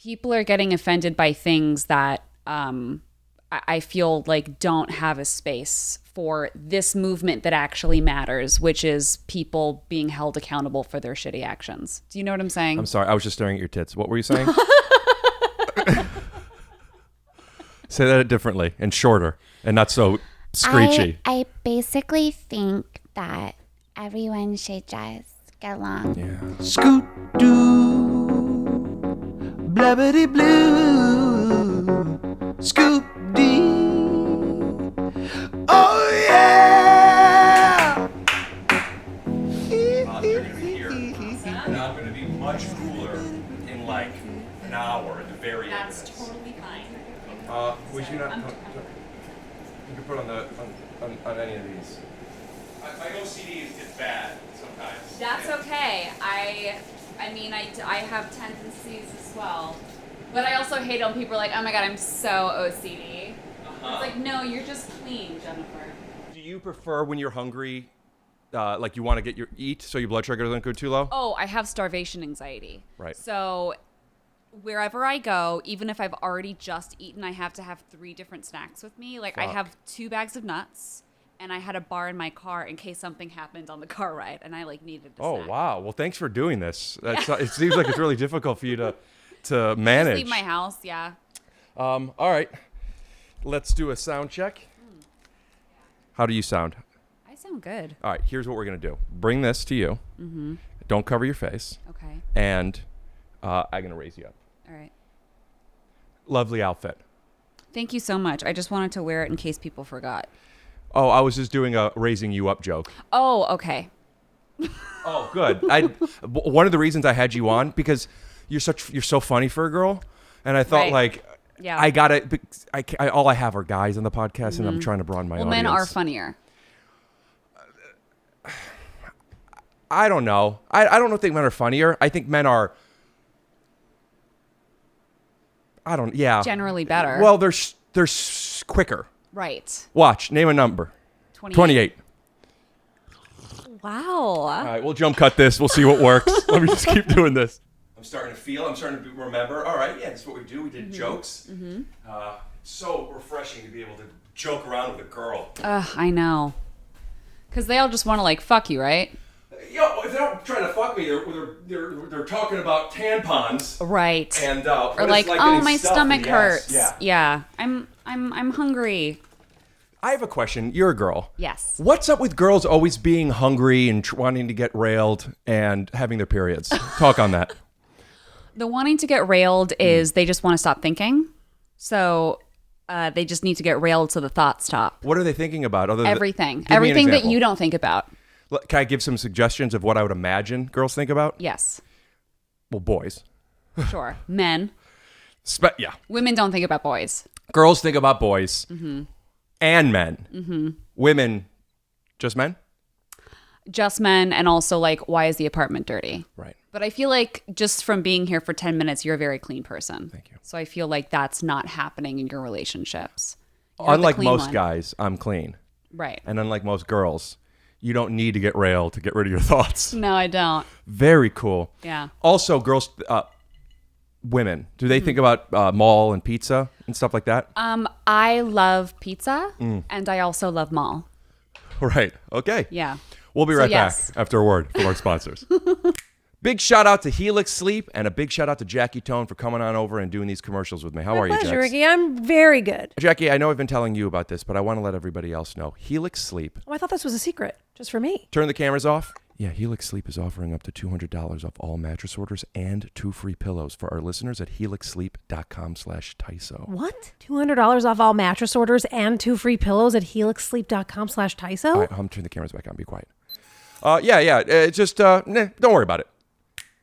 people are getting offended by things that I feel like don't have a space for this movement that actually matters, which is people being held accountable for their shitty actions. Do you know what I'm saying? I'm sorry. I was just staring at your tits. What were you saying? Say that differently and shorter and not so screechy. I basically think that everyone should just get along. Yeah. Scoot doo, blabbity blue, scoop dee. Oh yeah! You're gonna be here, and I'm gonna be much cooler in like an hour at the very end. That's totally fine. Would you not? You can put on any of these. My OCD is bad sometimes. That's okay. I mean, I have tendencies as well. But I also hate when people are like, oh my God, I'm so OCD. It's like, no, you're just clean, Jennifer. Do you prefer when you're hungry, like you want to eat so your blood sugar doesn't go too low? Oh, I have starvation anxiety. Right. So wherever I go, even if I've already just eaten, I have to have 3 different snacks with me. Like I have 2 bags of nuts, and I had a bar in my car in case something happened on the car ride, and I like needed a snack. Wow. Well, thanks for doing this. It seems like it's really difficult for you to manage. Just leave my house, yeah. All right. Let's do a sound check. How do you sound? I sound good. All right. Here's what we're going to do. Bring this to you. Mm-hmm. Don't cover your face. Okay. And I'm going to raise you up. All right. Lovely outfit. Thank you so much. I just wanted to wear it in case people forgot. Oh, I was just doing a raising you up joke. Oh, okay. Oh, good. One of the reasons I had you on, because you're so funny for a girl, and I thought Yeah. I gotta. All I have are guys on the podcast, and I'm trying to broaden my audience. Men are funnier. I don't know. I don't think men are funnier. I think men are. Yeah. Generally better. Well, they're quicker. Right. Watch. Name a number. 28. Wow. All right, we'll jump cut this. We'll see what works. Let me just keep doing this. I'm starting to remember. All right, yeah, that's what we do. We did jokes. Mm-hmm. So refreshing to be able to joke around with a girl. I know. Because they all just want to, like, fuck you, right? Yo, if they're not trying to fuck me, they're talking about tampons. Right. And or like, oh, my stomach hurts. Yeah. I'm hungry. I have a question. You're a girl. Yes. What's up with girls always being hungry and wanting to get railed and having their periods? Talk on that. The wanting to get railed is they just want to stop thinking. So they just need to get railed so the thoughts stop. What are they thinking about? Everything. Everything that you don't think about. Can I give some suggestions of what I would imagine girls think about? Yes. Well, boys. Sure. Men. Yeah. Women don't think about boys. Girls think about boys and men. Women, just men? Just men, and also like, why is the apartment dirty? Right. But I feel like just from being here for 10 minutes, you're a very clean person. Thank you. So I feel like that's not happening in your relationships. Unlike most guys, I'm clean. Right. And unlike most girls, you don't need to get railed to get rid of your thoughts. No, I don't. Very cool. Yeah. Also, girls, women, do they think about mall and pizza and stuff like that? I love pizza, and I also love mall. Right. Okay. Yeah. We'll be right back after a word from our sponsors. Big shout out to Helix Sleep, and a big shout out to Jackie Tone for coming on over and doing these commercials with me. How are you, pleasure, Jax? Ricky. I'm very good. Jackie, I know I've been telling you about this, but I want to let everybody else know. Helix Sleep. Oh, I thought this was a secret, just for me. Turn the cameras off. Yeah, Helix Sleep is offering up to $200 off all mattress orders and 2 free pillows for our listeners at helixsleep.com/TYSO. What? $200 off all mattress orders and 2 free pillows at helixsleep.com/TYSO? All right, I'm turning the cameras back on. Be quiet. It's just, don't worry about it.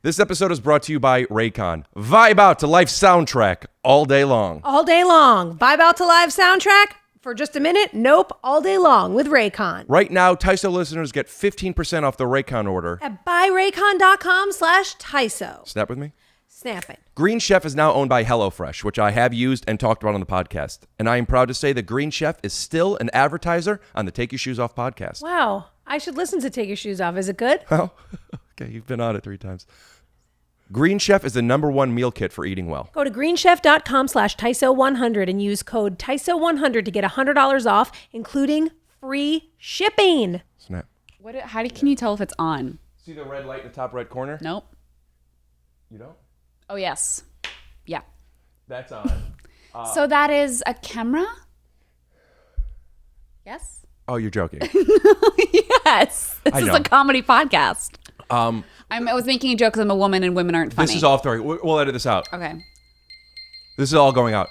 This episode is brought to you by Raycon. Vibe out to life soundtrack all day long. All day long. Vibe out to live soundtrack? For just a minute? Nope. All day long with Raycon. Right now, TYSO listeners get 15% off the Raycon order At buyraycon.com/TYSO. Snap with me. Snap it. Green Chef is now owned by HelloFresh, which I have used and talked about on the podcast. And I am proud to say that Green Chef is still an advertiser on the Take Your Shoes Off podcast. Wow. I should listen to Take Your Shoes Off. Is it good? Well, okay, you've been on it 3 times. Green Chef is the #1 meal kit for eating well. Go to greenchef.com/TYSO100 and use code TYSO100 to get $100 off, including free shipping. Snap. Can you tell if it's on? See the red light in the top right corner? Nope. You don't? Oh, yes. Yeah. That's on. So that is a camera? Yes? Oh, you're joking. Yes. This is know. a comedy podcast. I was making a joke because I'm a woman and women aren't funny. This is off the record. We'll edit this out. Okay. This is all going out.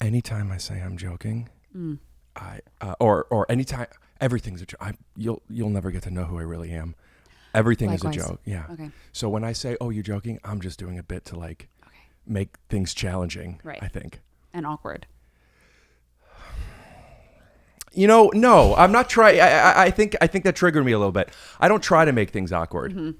Anytime I say I'm joking, or anytime everything's a joke. You'll never get to know who I really am. Everything Likewise. is a joke. Yeah. Okay. So when I say, "Oh, you're joking," I'm just doing a bit to make things challenging. Right. I think. And awkward. No, I'm not trying. I think that triggered me a little bit. I don't try to make things awkward. Mm-hmm.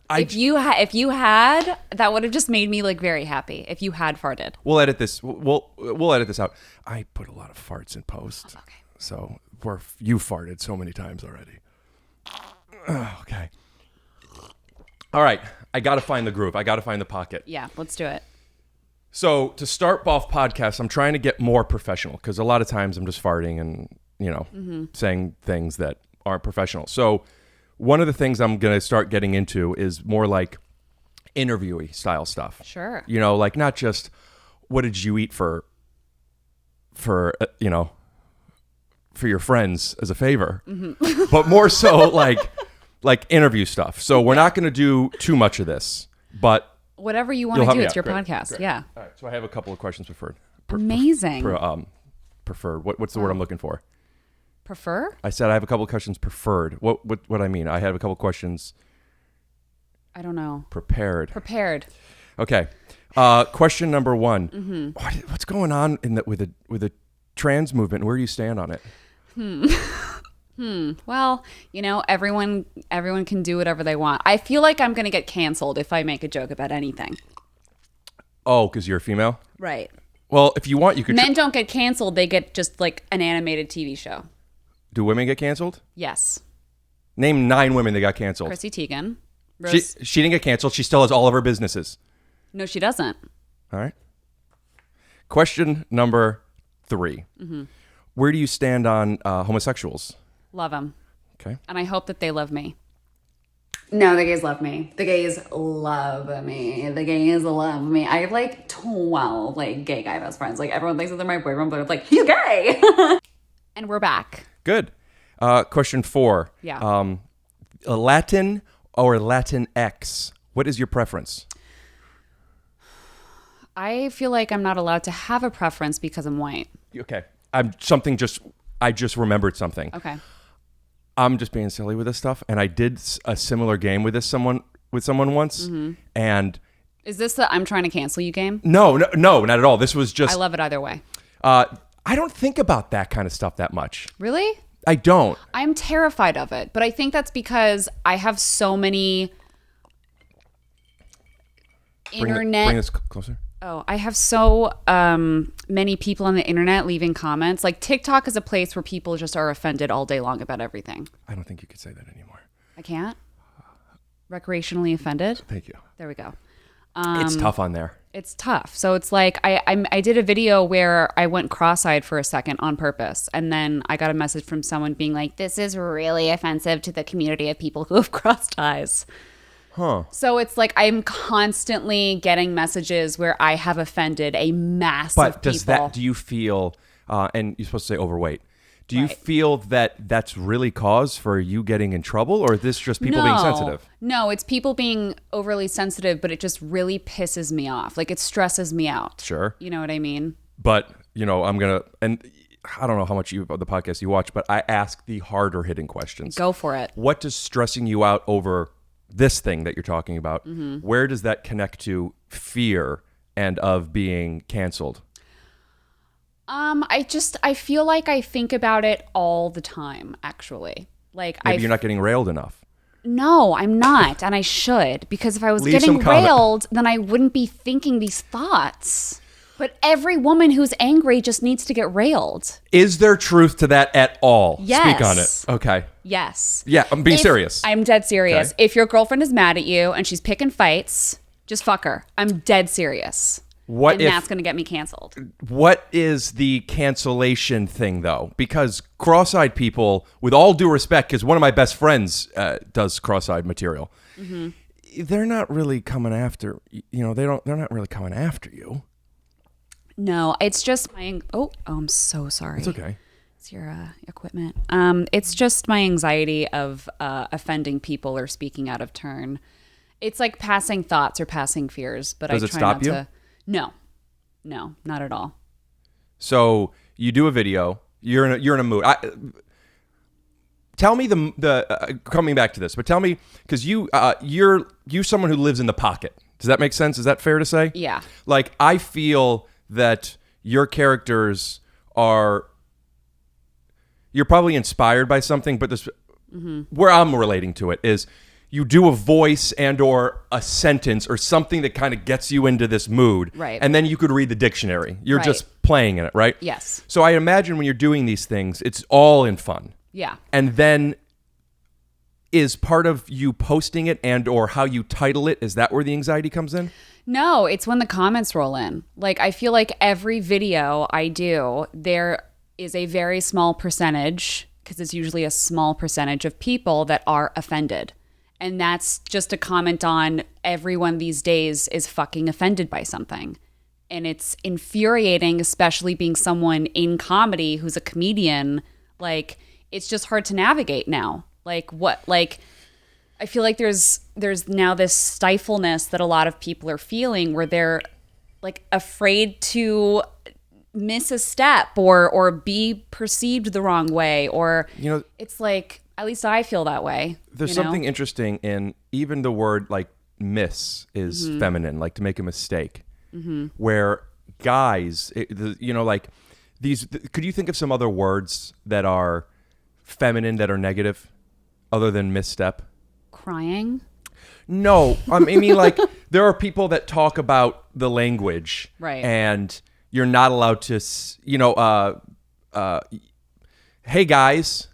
If you had, that would have just made me very happy. If you had farted. We'll edit this. We'll edit this out. I put a lot of farts in post. Okay. So you farted so many times already. Okay. All right. I got to find the groove. I got to find the pocket. Yeah, let's do it. So to start off podcasts, I'm trying to get more professional because a lot of times I'm just farting and, saying things that aren't professional. So one of the things I'm going to start getting into is more like interviewee style stuff. Sure. Not just what did you eat for your friends as a favor, but more so like interview stuff. So we're not going to do too much of this, but whatever you want you'll to help do, me it's out. your Great, podcast. great. Yeah. All right. So I have a couple of questions preferred. Amazing. Preferred. What's the word I'm looking for? Prefer? I said I have a couple of questions preferred. What I mean? I have a couple of questions I don't know. prepared. Okay. Question number 1. What's going on with the trans movement? Where do you stand on it? Well, everyone can do whatever they want. I feel like I'm going to get canceled if I make a joke about anything. Oh, because you're a female? Right. Well, if you want, you could. Men don't get canceled. They get just an animated TV show. Do women get canceled? Yes. Name 9 women that got canceled. Chrissy Teigen. She didn't get canceled. She still has all of her businesses. No, she doesn't. All right. Question number 3. Where do you stand on homosexuals? Love them. Okay. And I hope that they love me. No, the gays love me. The gays love me. The gays love me. I have 12 gay guy best friends. Everyone thinks that they're my boyfriend, but it's you're gay. And we're back. Good. Question 4. Yeah. Latin or Latinx? What is your preference? I feel like I'm not allowed to have a preference because I'm white. Okay. I just remembered something. Okay. I'm just being silly with this stuff, and I did a similar game with someone once, and Is this the I'm trying to cancel you game? no, not at all. This was just I love it either way. I don't think about that kind of stuff that much. Really? I don't. I'm terrified of it, but I think that's because I have so many Bring this closer. Oh, I have so many people on the internet leaving comments. TikTok is a place where people just are offended all day long about everything. I don't think you could say that anymore. I can't? Recreationally offended? Thank you. There we go. It's tough on there. It's tough. So it's I did a video where I went cross-eyed for a second on purpose. And then I got a message from someone being this is really offensive to the community of people who have crossed eyes. Huh. So it's I'm constantly getting messages where I have offended a mass of people. But do you feel, and you're supposed to say overweight, do you feel that that's really cause for you getting in trouble, or is this just people being sensitive? No, it's people being overly sensitive, but it just really pisses me off. It stresses me out. Sure. You know what I mean? But, I'm going to, and I don't know how much of the podcast you watch, but I ask the harder hitting questions. Go for it. What does stressing you out over this thing that you're talking about, where does that connect to fear and of being canceled? I feel like I think about it all the time, actually. Maybe you're not getting railed enough. No, I'm not, and I should, because if I was Leave getting some comment. railed, then I wouldn't be thinking these thoughts. But every woman who's angry just needs to get railed. Is there truth to that at all? Yes. Speak on it. Okay. Yes. Yeah, I'm being serious. I'm dead serious. Okay. If your girlfriend is mad at you and she's picking fights, just fuck her. I'm dead serious. What and if that's going to get me canceled. What is the cancellation thing, though? Because cross-eyed people, with all due respect, because one of my best friends does cross-eyed material, they're not really coming after. They're not really coming after you. No, it's just my. I'm so sorry. It's okay. It's your equipment. It's just my anxiety of offending people or speaking out of turn. It's like passing thoughts or passing fears, but Does I it try stop not you? to. No, not at all. So you do a video. You're in a mood. Tell me the coming back to this, but tell me, because you're someone who lives in the pocket. Does that make sense? Is that fair to say? Yeah. Like, I feel that your characters you're probably inspired by something, but this where I'm relating to it is you do a voice and or a sentence or something that kind of gets you into this mood. Right. And then you could read the dictionary. You're Right. just playing in it, right? Yes. So I imagine when you're doing these things, it's all in fun. Yeah. And then is part of you posting it and or how you title it, is that where the anxiety comes in? No, it's when the comments roll in. Like, I feel like every video I do, there is a very small percentage, because it's usually a small percentage of people that are offended. And that's just a comment on everyone these days is fucking offended by something. And it's infuriating, especially being someone in comedy who's a comedian. Like, it's just hard to navigate now. I feel like there's now this stifleness that a lot of people are feeling where they're like afraid to miss a step or be perceived the wrong way, or it's like, at least I feel that way. There's something interesting in even the word like miss is feminine, like to make a mistake, where guys, like these, could you think of some other words that are feminine that are negative other than misstep? Crying? No, I mean, like, there are people that talk about the language, right? And you're not allowed to, hey guys,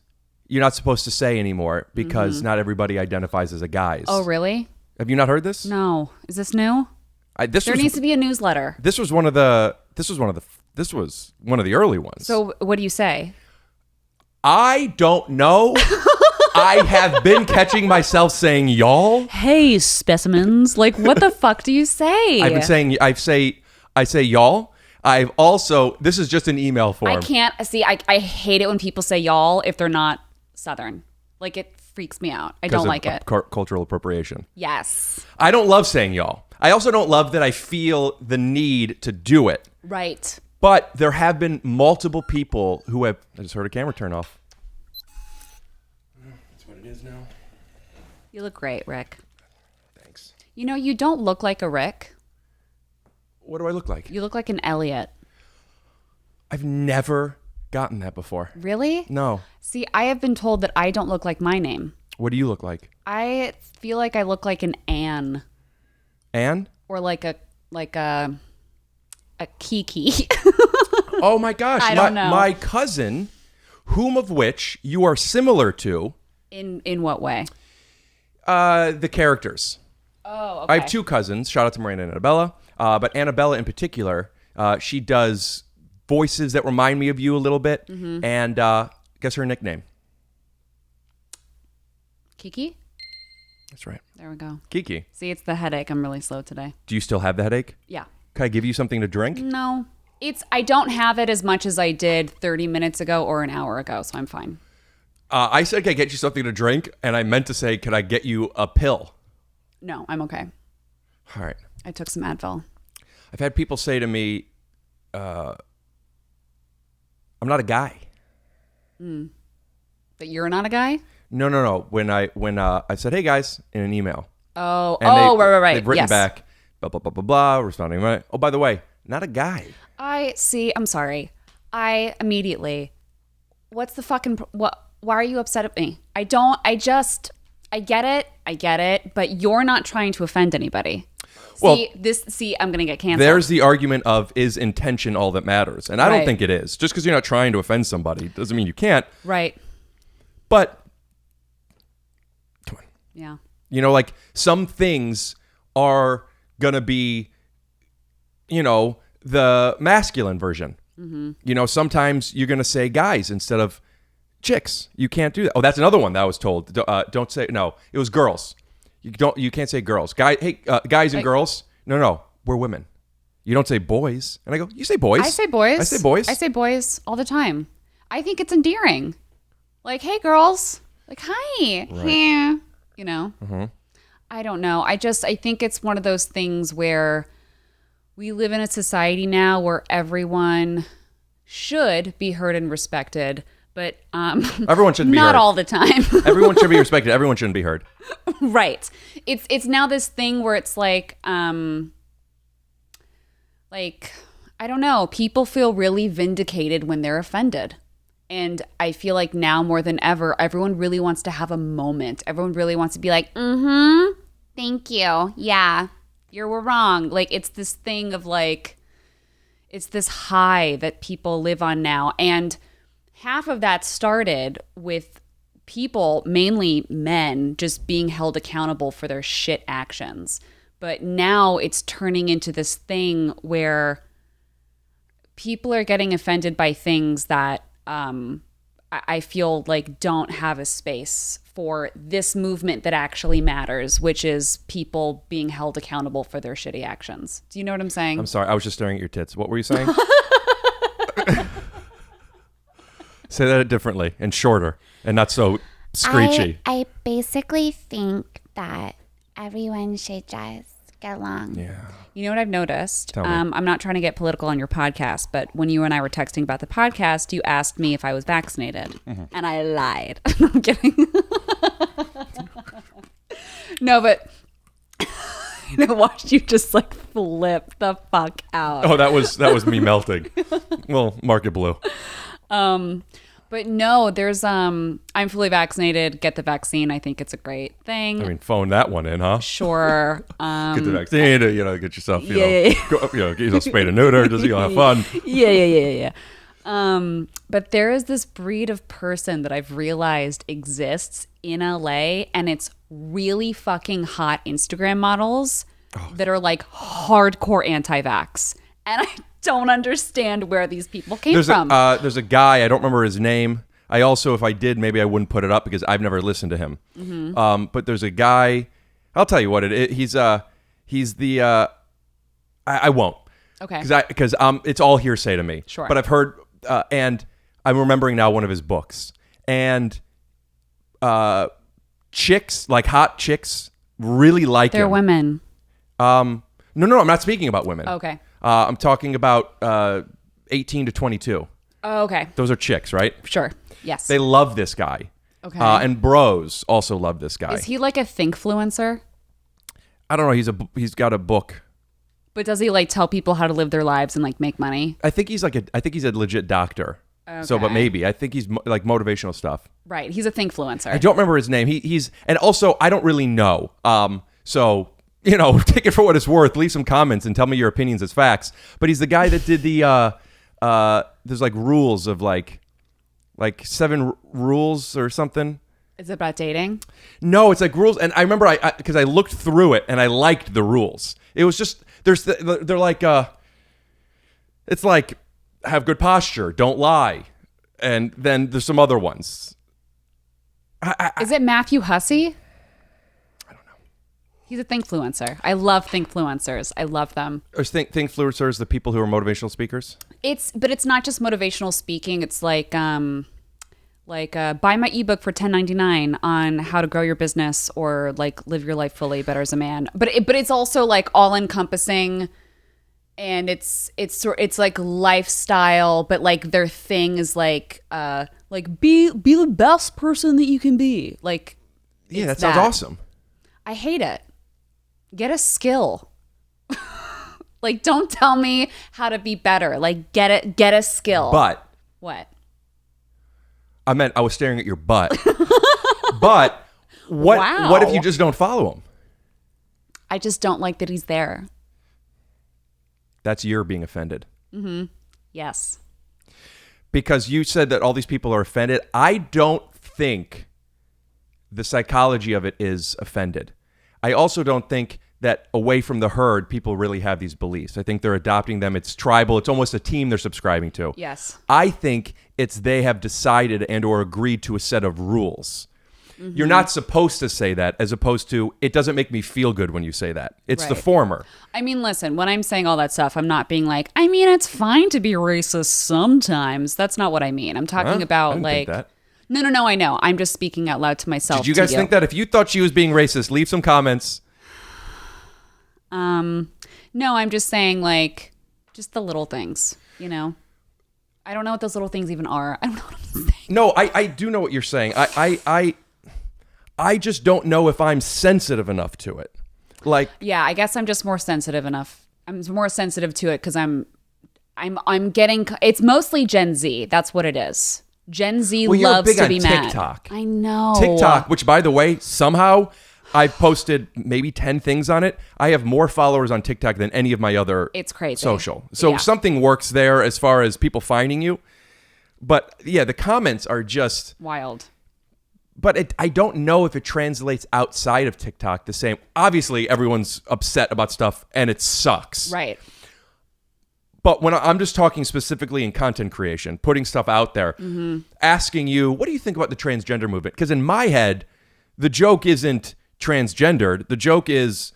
you're not supposed to say anymore because not everybody identifies as a guys. Oh, really? Have you not heard this? No. Is this new? There needs to be a newsletter. This was one of the early ones. So what do you say? I don't know. I have been catching myself saying y'all. Hey, specimens. Like, what the fuck do you say? I say y'all. I've also, this is just an email form. I can't see. I hate it when people say y'all if they're not Southern. Like, it freaks me out. I don't like it. Cultural appropriation. Yes. I don't love saying y'all. I also don't love that I feel the need to do it. Right. But there have been multiple people who have, I just heard a camera turn off. That's what it is now. You look great, Rick. Thanks. You don't look like a Rick. What do I look like? You look like an Elliot. I've never gotten that before. Really? No. See, I have been told that I don't look like my name. What do you look like? I feel like I look like an Anne. Anne? Or like a Kiki. Oh my gosh. I don't know. My cousin, whom of which you are similar to. In what way? The characters. Oh, okay. I have two cousins. Shout out to Miranda and Annabella. But Annabella in particular, she does voices that remind me of you a little bit. Mm-hmm. And guess her nickname? Kiki? That's right. There we go. Kiki. See, it's the headache. I'm really slow today. Do you still have the headache? Yeah. Can I give you something to drink? No. I don't have it as much as I did 30 minutes ago or an hour ago, so I'm fine. I said, can I get you something to drink? And I meant to say, could I get you a pill? No, I'm okay. All right. I took some Advil. I've had people say to me, I'm not a guy. But you're not a guy? No. When I said, hey guys, in an email. Oh, And right. They've written yes. back, blah, blah, blah, blah, blah, responding. Right. Oh, by the way, not a guy. I'm sorry. I immediately, what's the fucking, why are you upset at me? I get it, but you're not trying to offend anybody. I'm gonna get canceled. There's the argument of, is intention all that matters? And I don't Right. think it is. Just because you're not trying to offend somebody doesn't mean you can't. Right. But come on. Yeah. You know, like some things are gonna be, you know, the masculine version. Mm-hmm. You know, sometimes you're gonna say guys instead of chicks. You can't do that. Oh, that's another one that I was told. Don't say no. It was girls. You can't say girls. Guys and girls. No, we're women. You don't say boys. And I go, you say boys. I say boys. I say boys. I say boys all the time. I think it's endearing. Like, hey, girls. Like, hi. Right. Yeah. You know? Mm-hmm. I don't know. I think it's one of those things where we live in a society now where everyone should be heard and respected, but everyone shouldn't be heard. not all the time. Everyone should be respected. Everyone shouldn't be heard. Right. It's now this thing where it's like I don't know, people feel really vindicated when they're offended. And I feel like now more than ever, everyone really wants to have a moment. Everyone really wants to be like, thank you. Yeah, you were wrong. Like, it's this thing of like, it's this high that people live on now. And half of that started with people, mainly men, just being held accountable for their shit actions. But now it's turning into this thing where people are getting offended by things that I feel like don't have a space for this movement that actually matters, which is people being held accountable for their shitty actions. Do you know what I'm saying? I'm sorry. I was just staring at your tits. What were you saying? Say that differently and shorter and not so screechy. I basically think that everyone should just get along. Yeah. You know what I've noticed? Tell me. I'm not trying to get political on your podcast, but when you and I were texting about the podcast, you asked me if I was vaccinated, and I lied. I'm kidding. No, but I watched you just like flip the fuck out. Oh, that was me melting. Well, mark it blue. But no, there's I'm fully vaccinated. Get the vaccine. I think it's a great thing. I mean, phone that one in, huh? Sure. Get the vaccine, get yourself, Yeah. Go, get yourself spayed and neutered, just have fun. Yeah. But there is this breed of person that I've realized exists in LA, and it's really fucking hot Instagram models that are like hardcore anti-vax. And I don't understand where these people came from. There's a guy, I don't remember his name. I also, if I did, maybe I wouldn't put it up because I've never listened to him. Mm-hmm. But there's a guy, I'll tell you what he's the, I won't. Okay. Because it's all hearsay to me. Sure. But I've heard, and I'm remembering now one of his books. And chicks, like hot chicks, really like him. They're women. No, I'm not speaking about women. Okay. I'm talking about 18 to 22. Oh, okay. Those are chicks, right? Sure. Yes. They love this guy. Okay. And bros also love this guy. Is he like a thinkfluencer? I don't know. He's got a book. But does he like tell people how to live their lives and like make money? I think he's a legit doctor. Okay. So, but maybe I think he's like motivational stuff. Right. He's a thinkfluencer. I don't remember his name. He's and also I don't really know. So take it for what it's worth. Leave some comments and tell me your opinions as facts. But he's the guy that did the there's like rules of like 7 rules or something. Is it about dating? No, it's like rules. And I remember because I looked through it and I liked the rules. It was just they're like it's like have good posture, don't lie, and then there's some other ones. Is it Matthew Hussey? He's a thinkfluencer. I love thinkfluencers. I love them. Or thinkfluencers, the people who are motivational speakers? But it's not just motivational speaking. It's like buy my ebook for $10.99 on how to grow your business or like live your life fully better as a man. But it's also like all encompassing, and it's like lifestyle. But like their thing is like be the best person that you can be. Like Yeah, that sounds awesome. I hate it. Get a skill. Like, don't tell me how to be better. Like, get a skill. But what? I meant I was staring at your butt. But what if you just don't follow him? I just don't like that he's there. That's your being offended. Yes. Because you said that all these people are offended. I don't think the psychology of it is offended. I also don't think that away from the herd, people really have these beliefs. I think they're adopting them. It's tribal. It's almost a team they're subscribing to. Yes. I think it's they have decided and or agreed to a set of rules. You're not supposed to say that, as opposed to, it doesn't make me feel good when you say that. It's the Right. former. I mean, listen, when I'm saying all that stuff, I'm not being like, I mean, it's fine to be racist sometimes. That's not what I mean. I'm talking Huh? I about didn't like, think that. No, I know. I'm just speaking out loud to myself. Did you guys think that? If you thought she was being racist, leave some comments. No, I'm just saying like, just the little things, you know? I don't know what those little things even are. I don't know what I'm saying. No, I do know what you're saying. I just don't know if I'm sensitive enough to it. Like, Yeah, I guess I'm just more sensitive enough. I'm more sensitive to it because I'm getting. It's mostly Gen Z. That's what it is. Gen Z well, you're loves big to on be mad. TikTok. I know. TikTok, which by the way, somehow I've posted maybe 10 things on it. I have more followers on TikTok than any of my other It's crazy. social. So Yeah. something works there as far as people finding you. But yeah, the comments are just Wild. But I don't know if it translates outside of TikTok the same. Obviously, everyone's upset about stuff and it sucks. Right. But when I'm just talking specifically in content creation, putting stuff out there, asking you, what do you think about the transgender movement? Because in my head, the joke isn't transgendered. The joke is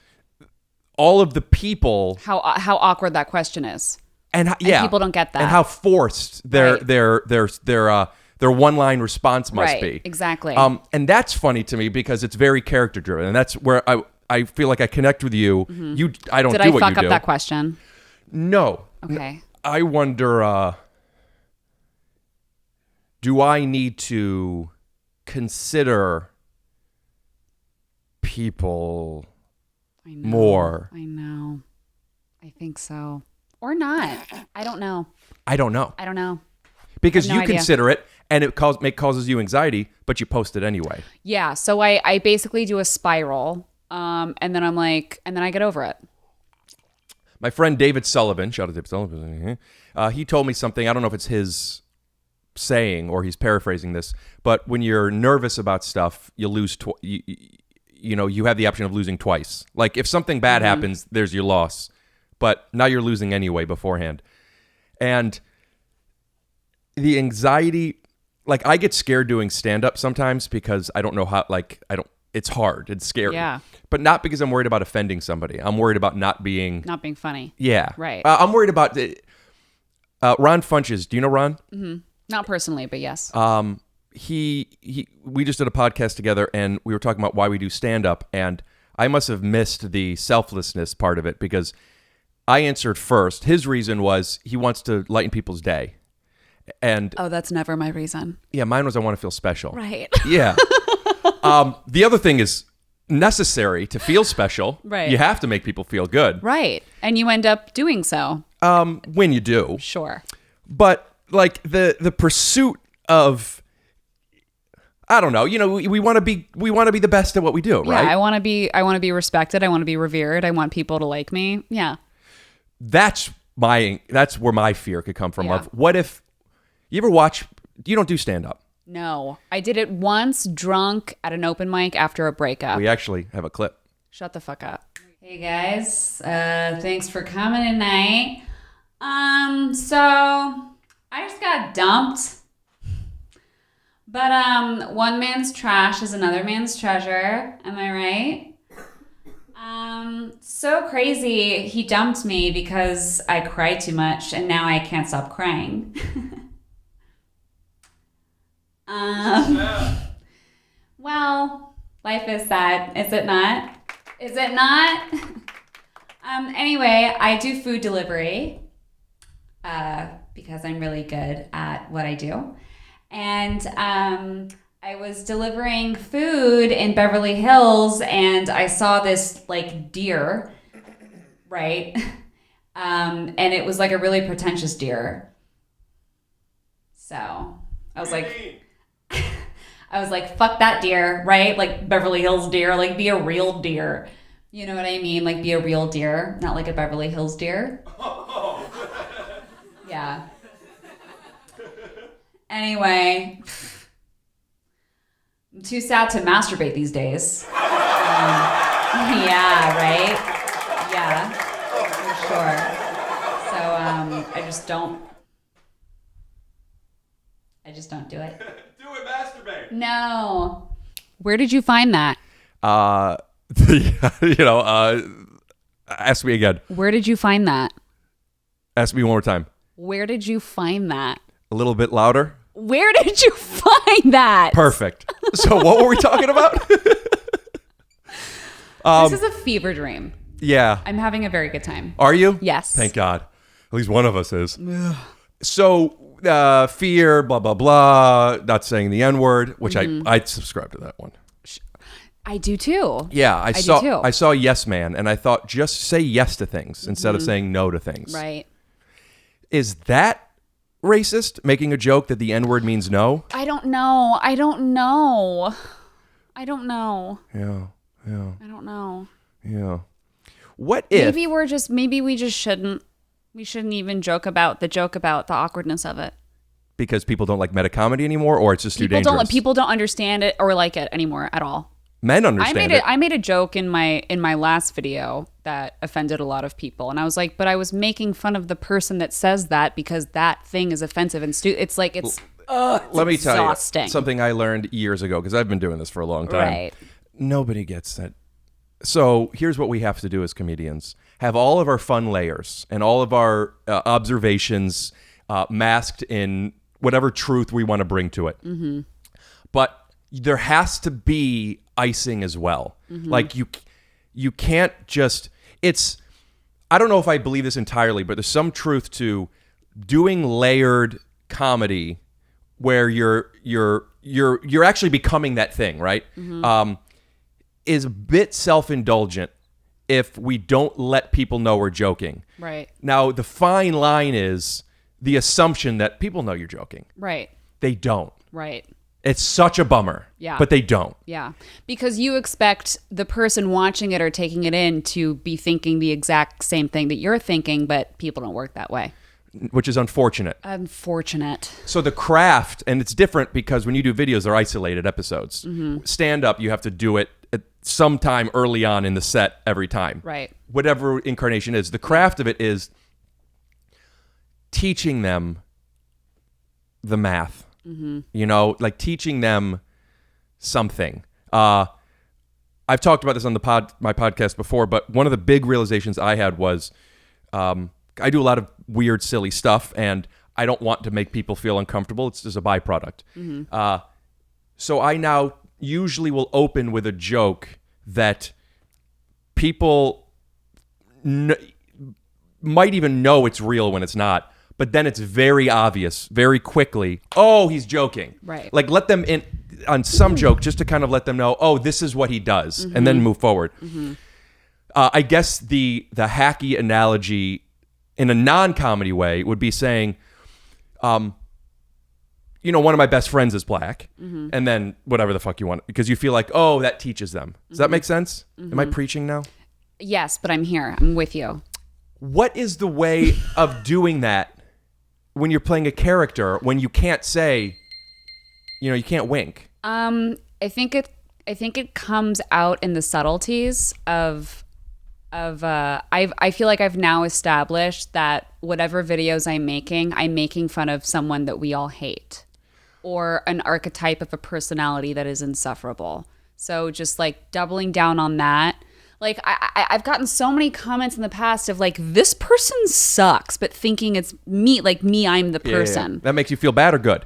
all of the people. How awkward that question is. And people don't get that. And how forced their one-line response must Right, be. exactly. And that's funny to me because it's very character-driven, and that's where I feel like I connect with you. I don't Did do I what fuck you up do. that question? No. Okay. I wonder, do I need to consider people I know. more? I know. I think so. Or not. I don't know. I don't know. Because I have no you idea. consider it, and it causes you anxiety, but you post it anyway. Yeah. So I basically do a spiral. And then I'm like, and then I get over it. My friend David Sullivan, shout out to David Sullivan, he told me something. I don't know if it's his saying or he's paraphrasing this, but when you're nervous about stuff, you lose. You have the option of losing twice. Like if something bad happens, there's your loss, but now you're losing anyway beforehand. And the anxiety, like I get scared doing stand-up sometimes because I don't know how. It's hard. It's scary. Yeah. But not because I'm worried about offending somebody. I'm worried about not being funny. Yeah. Right. I'm worried about Ron Funches. Do you know Ron? Not personally, but yes. We just did a podcast together and we were talking about why we do stand up, and I must have missed the selflessness part of it because I answered first. His reason was he wants to lighten people's day. And Oh, that's never my reason. yeah, mine was I want to feel special. Right. Yeah. The other thing is necessary to feel special. Right. You have to make people feel good. Right. And you end up doing so. When you do. Sure. But like the pursuit of, I don't know, we want to be the best at what we do, right? Yeah, I want to be respected. I want to be revered. I want people to like me. Yeah. That's where my fear could come from. Yeah. Of what if you don't do stand up? No. I did it once drunk at an open mic after a breakup. We actually have a clip. Shut the fuck up. Hey guys, thanks for coming tonight. So I just got dumped. But one man's trash is another man's treasure. Am I right? So crazy. He dumped me because I cry too much and now I can't stop crying. Well, life is sad, is it not? Is it not? Anyway, I do food delivery because I'm really good at what I do. And I was delivering food in Beverly Hills and I saw this like deer, right? And it was like a really pretentious deer. So I was like, fuck that deer, right? Like Beverly Hills deer, like be a real deer. You know what I mean? Like be a real deer, not like a Beverly Hills deer. Yeah. Anyway, I'm too sad to masturbate these days. Yeah, right? Yeah, for sure. So I just don't do it. Do it, masturbate. No. Where did you find that? Ask me again. Where did you find that? Ask me one more time. Where did you find that? A little bit louder. Where did you find that? Perfect. So what were we talking about? This is a fever dream. Yeah. I'm having a very good time. Are you? Yes. Thank God. At least one of us is. So fear, blah, blah, blah. Not saying the N-word, which I subscribe to that one. I do too. Yeah, I do too. I saw Yes Man, and I thought just say yes to things instead of saying no to things. Right. Is that racist? Making a joke that the N-word means no? I don't know. Yeah. I don't know. Yeah. I don't know. Yeah. What if Maybe we shouldn't even joke about the awkwardness of it. Because people don't like meta-comedy anymore, or it's just too dangerous? People don't understand it or like it anymore at all. Men understand it. I made a joke in my last video that offended a lot of people, and I was like, but I was making fun of the person that says that because that thing is offensive and stupid. It's like Let me tell you exhausting. something I learned years ago, because I've been doing this for a long time. Right. Nobody gets that. So here's what we have to do as comedians: have all of our fun layers and all of our observations masked in whatever truth we want to bring to it. Mm-hmm. But there has to be icing as well. Mm-hmm. Like you can't just. I don't know if I believe this entirely, but there's some truth to doing layered comedy where you're actually becoming that thing, right? Mm-hmm. Is a bit self-indulgent if we don't let people know we're joking. Right. Now, the fine line is the assumption that people know you're joking. Right. They don't. Right. It's such a bummer. Yeah. But they don't. Yeah. Because you expect the person watching it or taking it in to be thinking the exact same thing that you're thinking, but people don't work that way. Which is unfortunate. So the craft, and it's different because when you do videos, they're isolated episodes. Mm-hmm. Stand up, you have to do it at some time early on in the set every time. Right. Whatever incarnation is. The craft of it is teaching them the math. Mm-hmm. You know, like teaching them something. I've talked about this on my podcast before, but one of the big realizations I had was I do a lot of weird, silly stuff, and I don't want to make people feel uncomfortable. It's just a byproduct. Mm-hmm. So I now usually will open with a joke that people might even know it's real when it's not, but then it's very obvious very quickly. Oh, he's joking. Right. Like let them in on some joke just to kind of let them know, oh, this is what he does, and then move forward. Mm-hmm. I guess the hacky analogy in a non-comedy way would be saying, one of my best friends is black, and then whatever the fuck you want, because you feel like, oh, that teaches them. Does that make sense? Am I preaching now? Yes, but I'm here. I'm with you. What is the way of doing that when you're playing a character, when you can't say, you can't wink? I think it comes out in the subtleties of I feel like I've now established that whatever videos I'm making fun of someone that we all hate, or an archetype of a personality that is insufferable. So just like doubling down on that. Like I've gotten so many comments in the past of like, this person sucks, but thinking it's me, like me, I'm the person. Yeah. That makes you feel bad or good?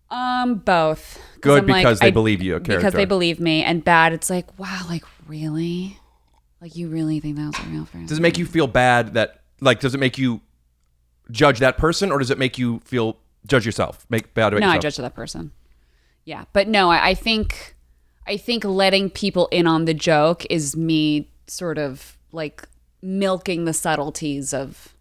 Both. Good because they believe you, a character. Because they believe me, and bad, it's like, wow, like really? Like, you really think that was a real person? Does it make you feel bad does it make you judge that person, or does it make you judge yourself? Make bad about yourself? No, I judge that person. Yeah. But no, I think letting people in on the joke is me sort of like milking the subtleties of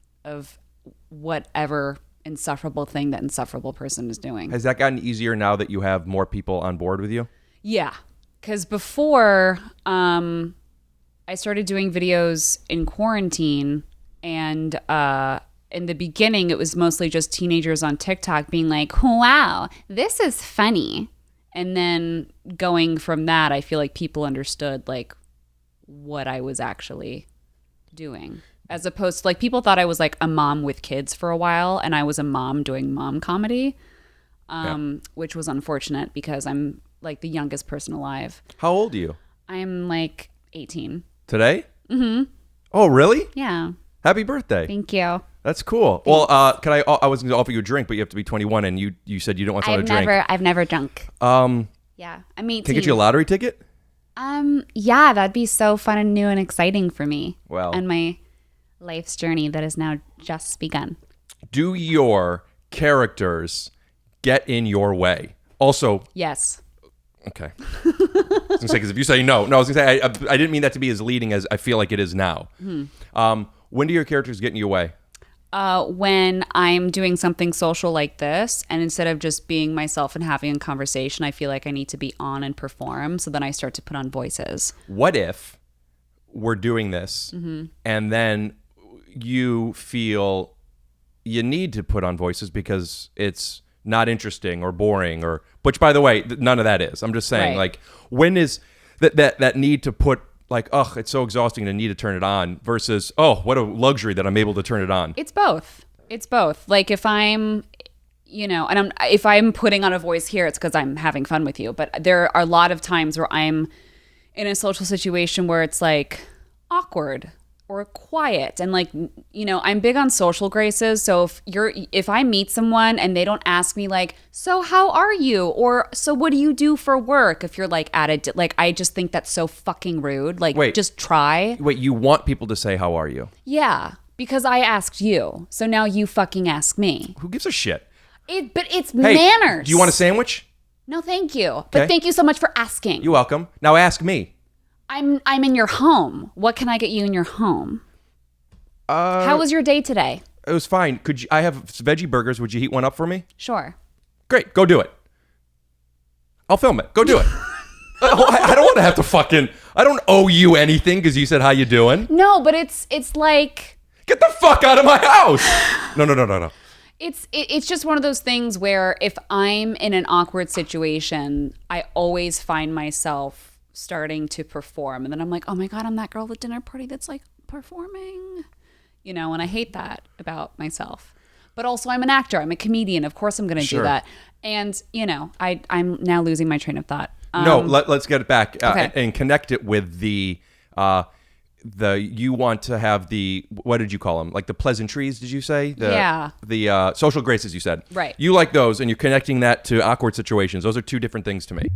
whatever insufferable thing that insufferable person is doing. Has that gotten easier now that you have more people on board with you? Yeah. Because before, I I started doing videos in quarantine, and in the beginning, it was mostly just teenagers on TikTok being like, wow, this is funny. And then going from that, I feel like people understood like what I was actually doing. As opposed to like people thought I was like a mom with kids for a while, and I was a mom doing mom comedy, which was unfortunate because I'm like the youngest person alive. How old are you? I'm like 18. Today? Mm-hmm. Oh, really? Yeah. Happy birthday. Thank you. That's cool. Well, can I was going to offer you a drink, but you have to be 21, and you said you don't want someone to drink. I've never drunk. Yeah. I'm 18. Can I get you a lottery ticket? Yeah, that'd be so fun and new and exciting for me. Well. And my life's journey that has now just begun. Do your characters get in your way? Also, Yes. okay. I was going to say, because if you say no, I was going to say, I didn't mean that to be as leading as I feel like it is now. When do your characters get in your way? When I'm doing something social like this, and instead of just being myself and having a conversation, I feel like I need to be on and perform. So then I start to put on voices. What if we're doing this and then you feel you need to put on voices because it's not interesting or boring, or which, by the way, none of that is. I'm just saying, Right. like, when is that need to put, like, ugh, it's so exhausting to need to turn it on versus, oh, what a luxury that I'm able to turn it on. It's both. It's both. Like if I'm, if I'm putting on a voice here, it's because I'm having fun with you. But there are a lot of times where I'm in a social situation where it's like awkward or quiet, and like, I'm big on social graces. So if I meet someone and they don't ask me like, so how are you? Or so what do you do for work? If you're like like, I just think that's so fucking rude. Like, just try. Wait, you want people to say, how are you? Yeah, because I asked you. So now you fucking ask me. Who gives a shit? But it's Hey, manners. do you want a sandwich? No, thank you. Okay. But thank you so much for asking. You're welcome. Now ask me. I'm in your home. What can I get you in your home? How was your day today? It was fine. I have veggie burgers. Would you heat one up for me? Sure. Great. Go do it. I'll film it. Go do it. I don't want to have to I don't owe you anything because you said, how you doing? No, but it's like... Get the fuck out of my house. No. It's just one of those things where if I'm in an awkward situation, I always find myself starting to perform. And then I'm like, oh my God, I'm that girl at the dinner party that's like performing. And I hate that about myself. But also I'm an actor. I'm a comedian. Of course I'm going to do that. And, I'm now losing my train of thought. No, let's get it back Okay. and connect it with the you want to have the, what did you call them? Like the pleasantries, did you say? The social graces, you said. Right. You like those, and you're connecting that to awkward situations. Those are two different things to me.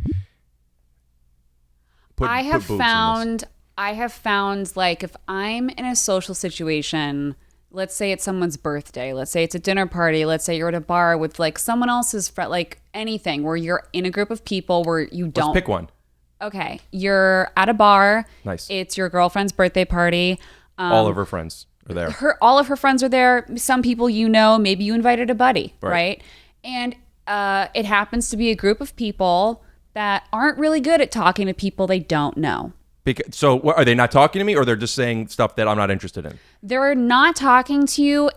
I have found like if I'm in a social situation, let's say it's someone's birthday, let's say it's a dinner party, let's say you're at a bar with like someone else's friend, like anything where you're in a group of people where you don't... Let's pick one. Okay. You're at a bar. Nice. It's your girlfriend's birthday party. All of her friends are there. All of her friends are there. Some people maybe you invited a buddy, right? And it happens to be a group of people that aren't really good at talking to people they don't know. So are they not talking to me, or they're just saying stuff that I'm not interested in? They're not talking to you,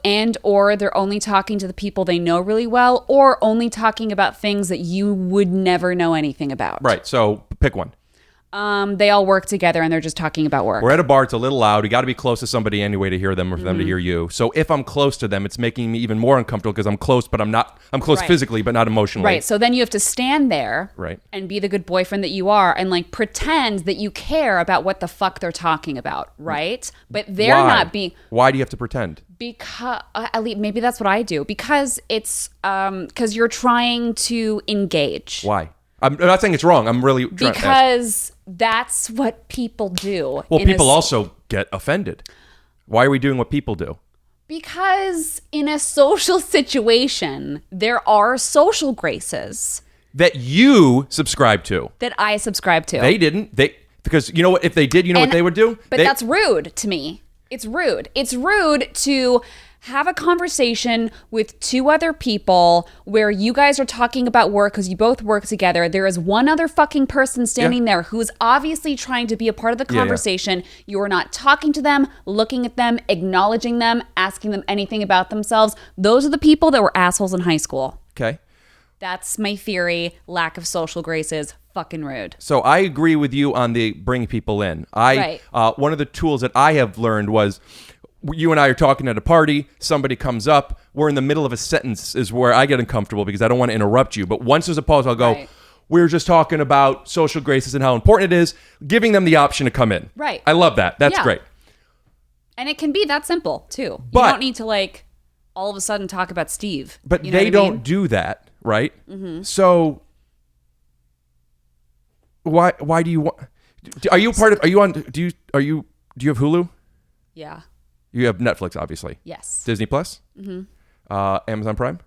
or they're only talking to the people they know really well, or only talking about things that you would never know anything about. Right. So pick one. They all work together and they're just talking about work. We're at a bar. It's a little loud. You got to be close to somebody anyway to hear them, or for them to hear you. So if I'm close to them, it's making me even more uncomfortable because I'm close, but I'm close physically, but not emotionally. Right. So then you have to stand there and be the good boyfriend that you are and like pretend that you care about what the fuck they're talking about. Right. But they're not being... Why do you have to pretend? Because at least maybe that's what I do. Because it's because you're trying to engage. Why? I'm not saying it's wrong. I'm really trying to ask. That's what people do. Well, people also get offended. Why are we doing what people do? Because in a social situation, there are social graces that you subscribe to. That I subscribe to. They didn't. Because you know what? If they did, what they would do? But that's rude to me. It's rude. It's rude to have a conversation with two other people where you guys are talking about work because you both work together. There is one other fucking person standing there who is obviously trying to be a part of the conversation. You are not talking to them, looking at them, acknowledging them, asking them anything about themselves. Those are the people that were assholes in high school. Okay. That's my theory. Lack of social graces. Fucking rude. So I agree with you on the bring people in. One of the tools that I have learned was you and I are talking at a party, somebody comes up, we're in the middle of a sentence is where I get uncomfortable because I don't want to interrupt you. But once there's a pause, I'll go, we're just talking about social graces and how important it is, giving them the option to come in. Right. I love that. That's great. And it can be that simple, too. But, you don't need to, like, all of a sudden talk about Steve. But you know they don't do that, right? Mm-hmm. So why do you want... Are you part of... Are you on... Do you have Hulu? Yeah. You have Netflix, obviously. Yes. Disney Plus? Mm-hmm. Amazon Prime?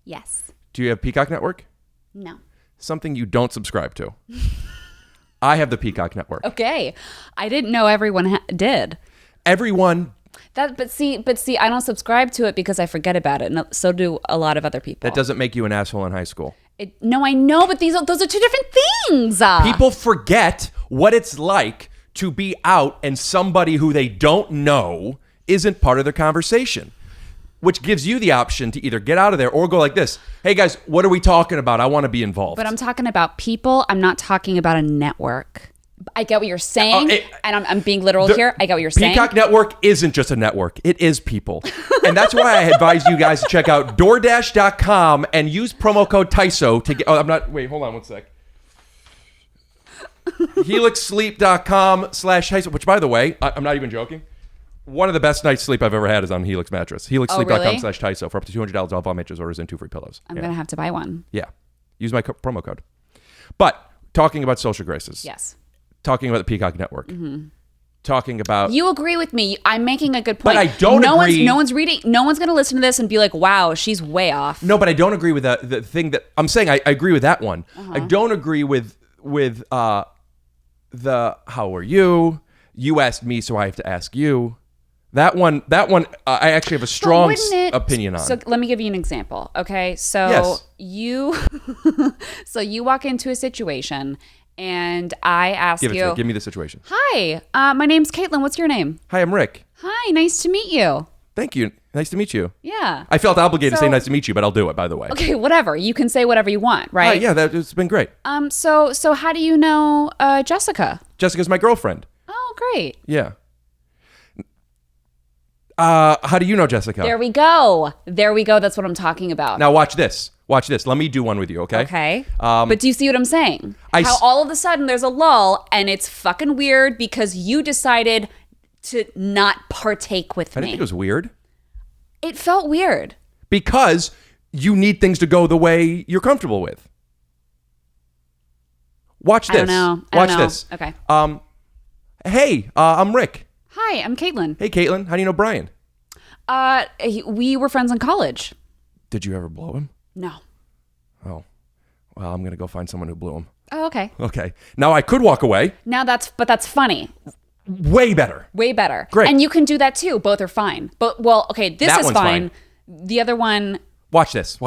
Yes. Do you have Peacock Network? No. Something you don't subscribe to. I have the Peacock Network. Okay. I didn't know everyone did. Everyone... But see, I don't subscribe to it because I forget about it, and so do a lot of other people. That doesn't make you an asshole in high school. No, I know, but those are two different things. People forget what it's like to be out and somebody who they don't know isn't part of their conversation, which gives you the option to either get out of there or go like this. Hey guys, what are we talking about? I want to be involved. But I'm talking about people. I'm not talking about a network. I get what you're saying, and I'm being literal here. I get what you're saying. Peacock Network isn't just a network. It is people. And that's why I advise you guys to check out DoorDash.com and use promo code TYSO to get... Oh, I'm not... Wait, hold on one sec. HelixSleep.com/TYSO, which, by the way, I'm not even joking. One of the best night's sleep I've ever had is on Helix mattress. HelixSleep.com/TYSO for up to $200 off all mattress orders and 2 free pillows. I'm going to have to buy one. Yeah. Use my promo code. But talking about social graces. Yes. Talking about the Peacock Network. Mm-hmm. Talking about... You agree with me. I'm making a good point. But I don't agree... No one's reading... No one's going to listen to this and be like, wow, she's way off. No, but I don't agree with the thing that... I'm saying I agree with that one. Uh-huh. I don't agree with the how are you? You asked me, so I have to ask you. That one, I actually have a strong opinion on. So let me give you an example, okay? So yes. you walk into a situation... And I ask Give me the situation. Hi, my name's Caitlin. What's your name? Hi, I'm Rick. Hi, nice to meet you. Thank you. Nice to meet you. Yeah. I felt obligated to say nice to meet you, but I'll do it, by the way. Okay, whatever. You can say whatever you want, right? Yeah, it's been great. So how do you know Jessica? Jessica's my girlfriend. Oh, great. Yeah. How do you know Jessica? There we go. That's what I'm talking about. Now watch this. Let me do one with you, okay? Okay. But do you see what I'm saying? How all of a sudden there's a lull and it's fucking weird because you decided to not partake with me. I didn't think it was weird. It felt weird. Because you need things to go the way you're comfortable with. Watch this. I don't know. Watch this. Okay. Hey, I'm Rick. Hi, I'm Caitlin. Hey, Caitlin. How do you know Brian? We were friends in college. Did you ever blow him? No. Oh. Well, I'm going to go find someone who blew him. Oh, okay. Okay. Now I could walk away. That's funny. Way better. Great. And you can do that too. Both are fine. But okay, this is fine. The other one. Watch this.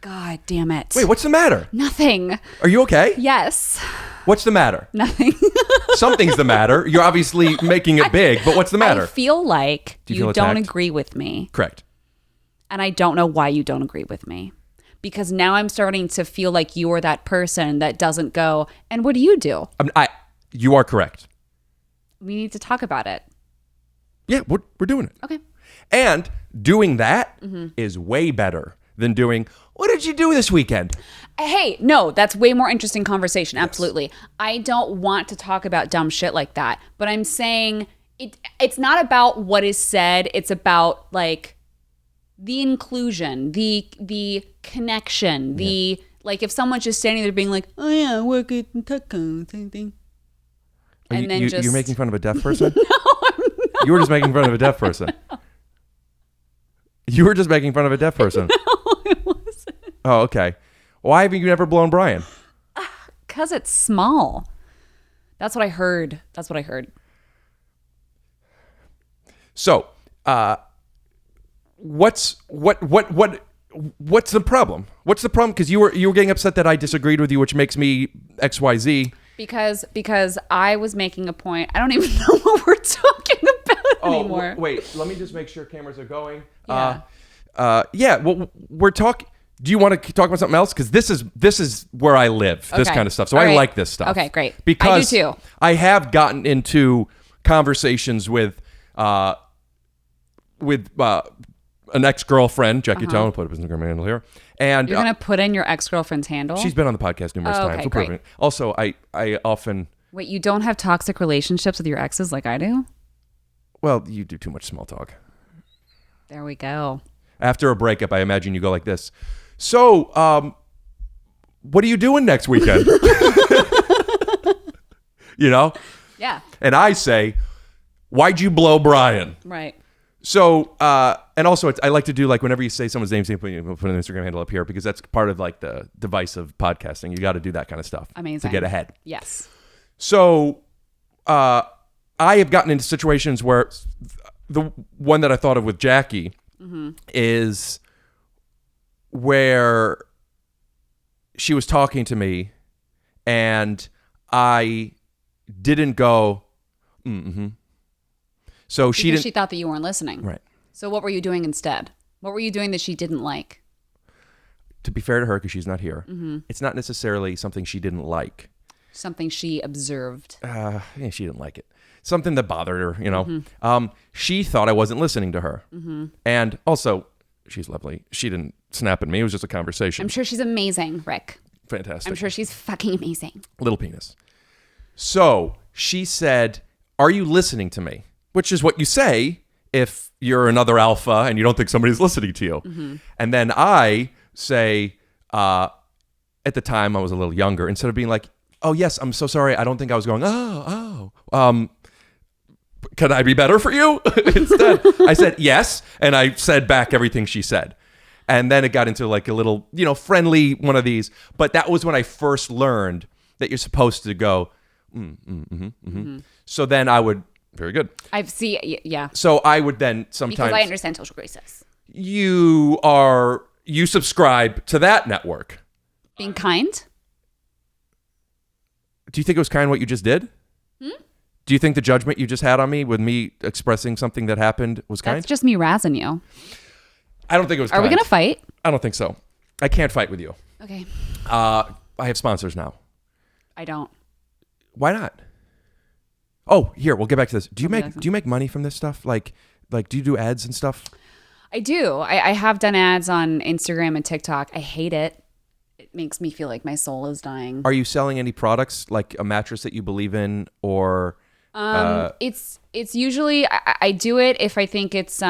God damn it. Wait, what's the matter? Nothing. Are you okay? Yes. What's the matter? Nothing. Something's the matter. You're obviously making it big, but what's the matter? I feel like you don't attacked? agree with me. Correct. And I don't know why you don't agree with me. Because now I'm starting to feel like you're that person that doesn't go, and what do you do? You are correct. We need to talk about it. Yeah, we're doing it. Okay. And doing that is way better than doing, what did you do this weekend? Hey, no, that's way more interesting conversation. Absolutely. Yes. I don't want to talk about dumb shit like that, but I'm saying it's not about what is said. It's about like the inclusion, the connection, like if someone's just standing there being like, oh yeah, I work at Tucco, same thing. And then you're making fun of a deaf person? No, I'm not. You were just making fun of a deaf person. No. You were just making fun of a deaf person. No, it wasn't. Oh, okay. Why haven't you never blown Brian? Because it's small. That's what I heard. what's the problem? What's the problem? Because you were getting upset that I disagreed with you, which makes me XYZ. Because I was making a point. I don't even know what we're talking about anymore. Wait, let me just make sure cameras are going. Yeah. Well, we're talking. Do you want to talk about something else? Because this is where I live. This Okay. kind of stuff. So All I right. like this stuff. Okay, great. Because I do too. I have gotten into conversations with an ex-girlfriend, Jackie Tone, put up his Instagram handle here, and You're gonna put in your ex-girlfriend's handle? she's been on the podcast numerous Oh, times. okay, We'll put it great. in. Also, I often. Wait, you don't have toxic relationships with your exes like I do? Well, you do too much small talk. There we go. After a breakup, I imagine you go like this. So, what are you doing next weekend? You know? Yeah. And I say, why'd you blow Brian? Right. So, and also I like to do like whenever you say someone's name, put an Instagram handle up here because that's part of like the device of podcasting. You got to do that kind of stuff. Amazing. To get ahead. Yes. So, I have gotten into situations where the one that I thought of with Jackie is where she was talking to me and I didn't go, So she Because didn't. she thought that you weren't listening. Right. So what were you doing instead? What were you doing that she didn't like? To be fair to her, because she's not here, it's not necessarily something she didn't like. Something she observed. Yeah, she didn't like it. Something that bothered her, you know. She thought I wasn't listening to her. And also, she's lovely. She didn't snap at me. It was just a conversation. I'm sure she's amazing, Rick. Fantastic. I'm sure she's fucking amazing. Little penis. So she said, are you listening to me? Which is what you say if you're another alpha and you don't think somebody's listening to you. And then I say, at the time I was a little younger, instead of being like, oh yes, I'm so sorry, I don't think I was going, can I be better for you? Instead, I said yes, and I said back everything she said. And then it got into like a little, friendly one of these. But that was when I first learned that you're supposed to go, So then I would, very good. Yeah. So I would then sometimes. Because I understand social graces. You subscribe to that network. Being kind? Do you think it was kind what you just did? Do you think the judgment you just had on me with me expressing something that happened was kind? That's just me razzing you. I don't think it was kind. Are we going to fight? I don't think so. I can't fight with you. Okay. I have sponsors now. I don't. Why not? Oh, here, we'll get back to this. Do you make money from this stuff? Like do you do ads and stuff? I do. I have done ads on Instagram and TikTok. I hate it. It makes me feel like my soul is dying. Are you selling any products like a mattress that you believe in or It's usually I do it if I think it's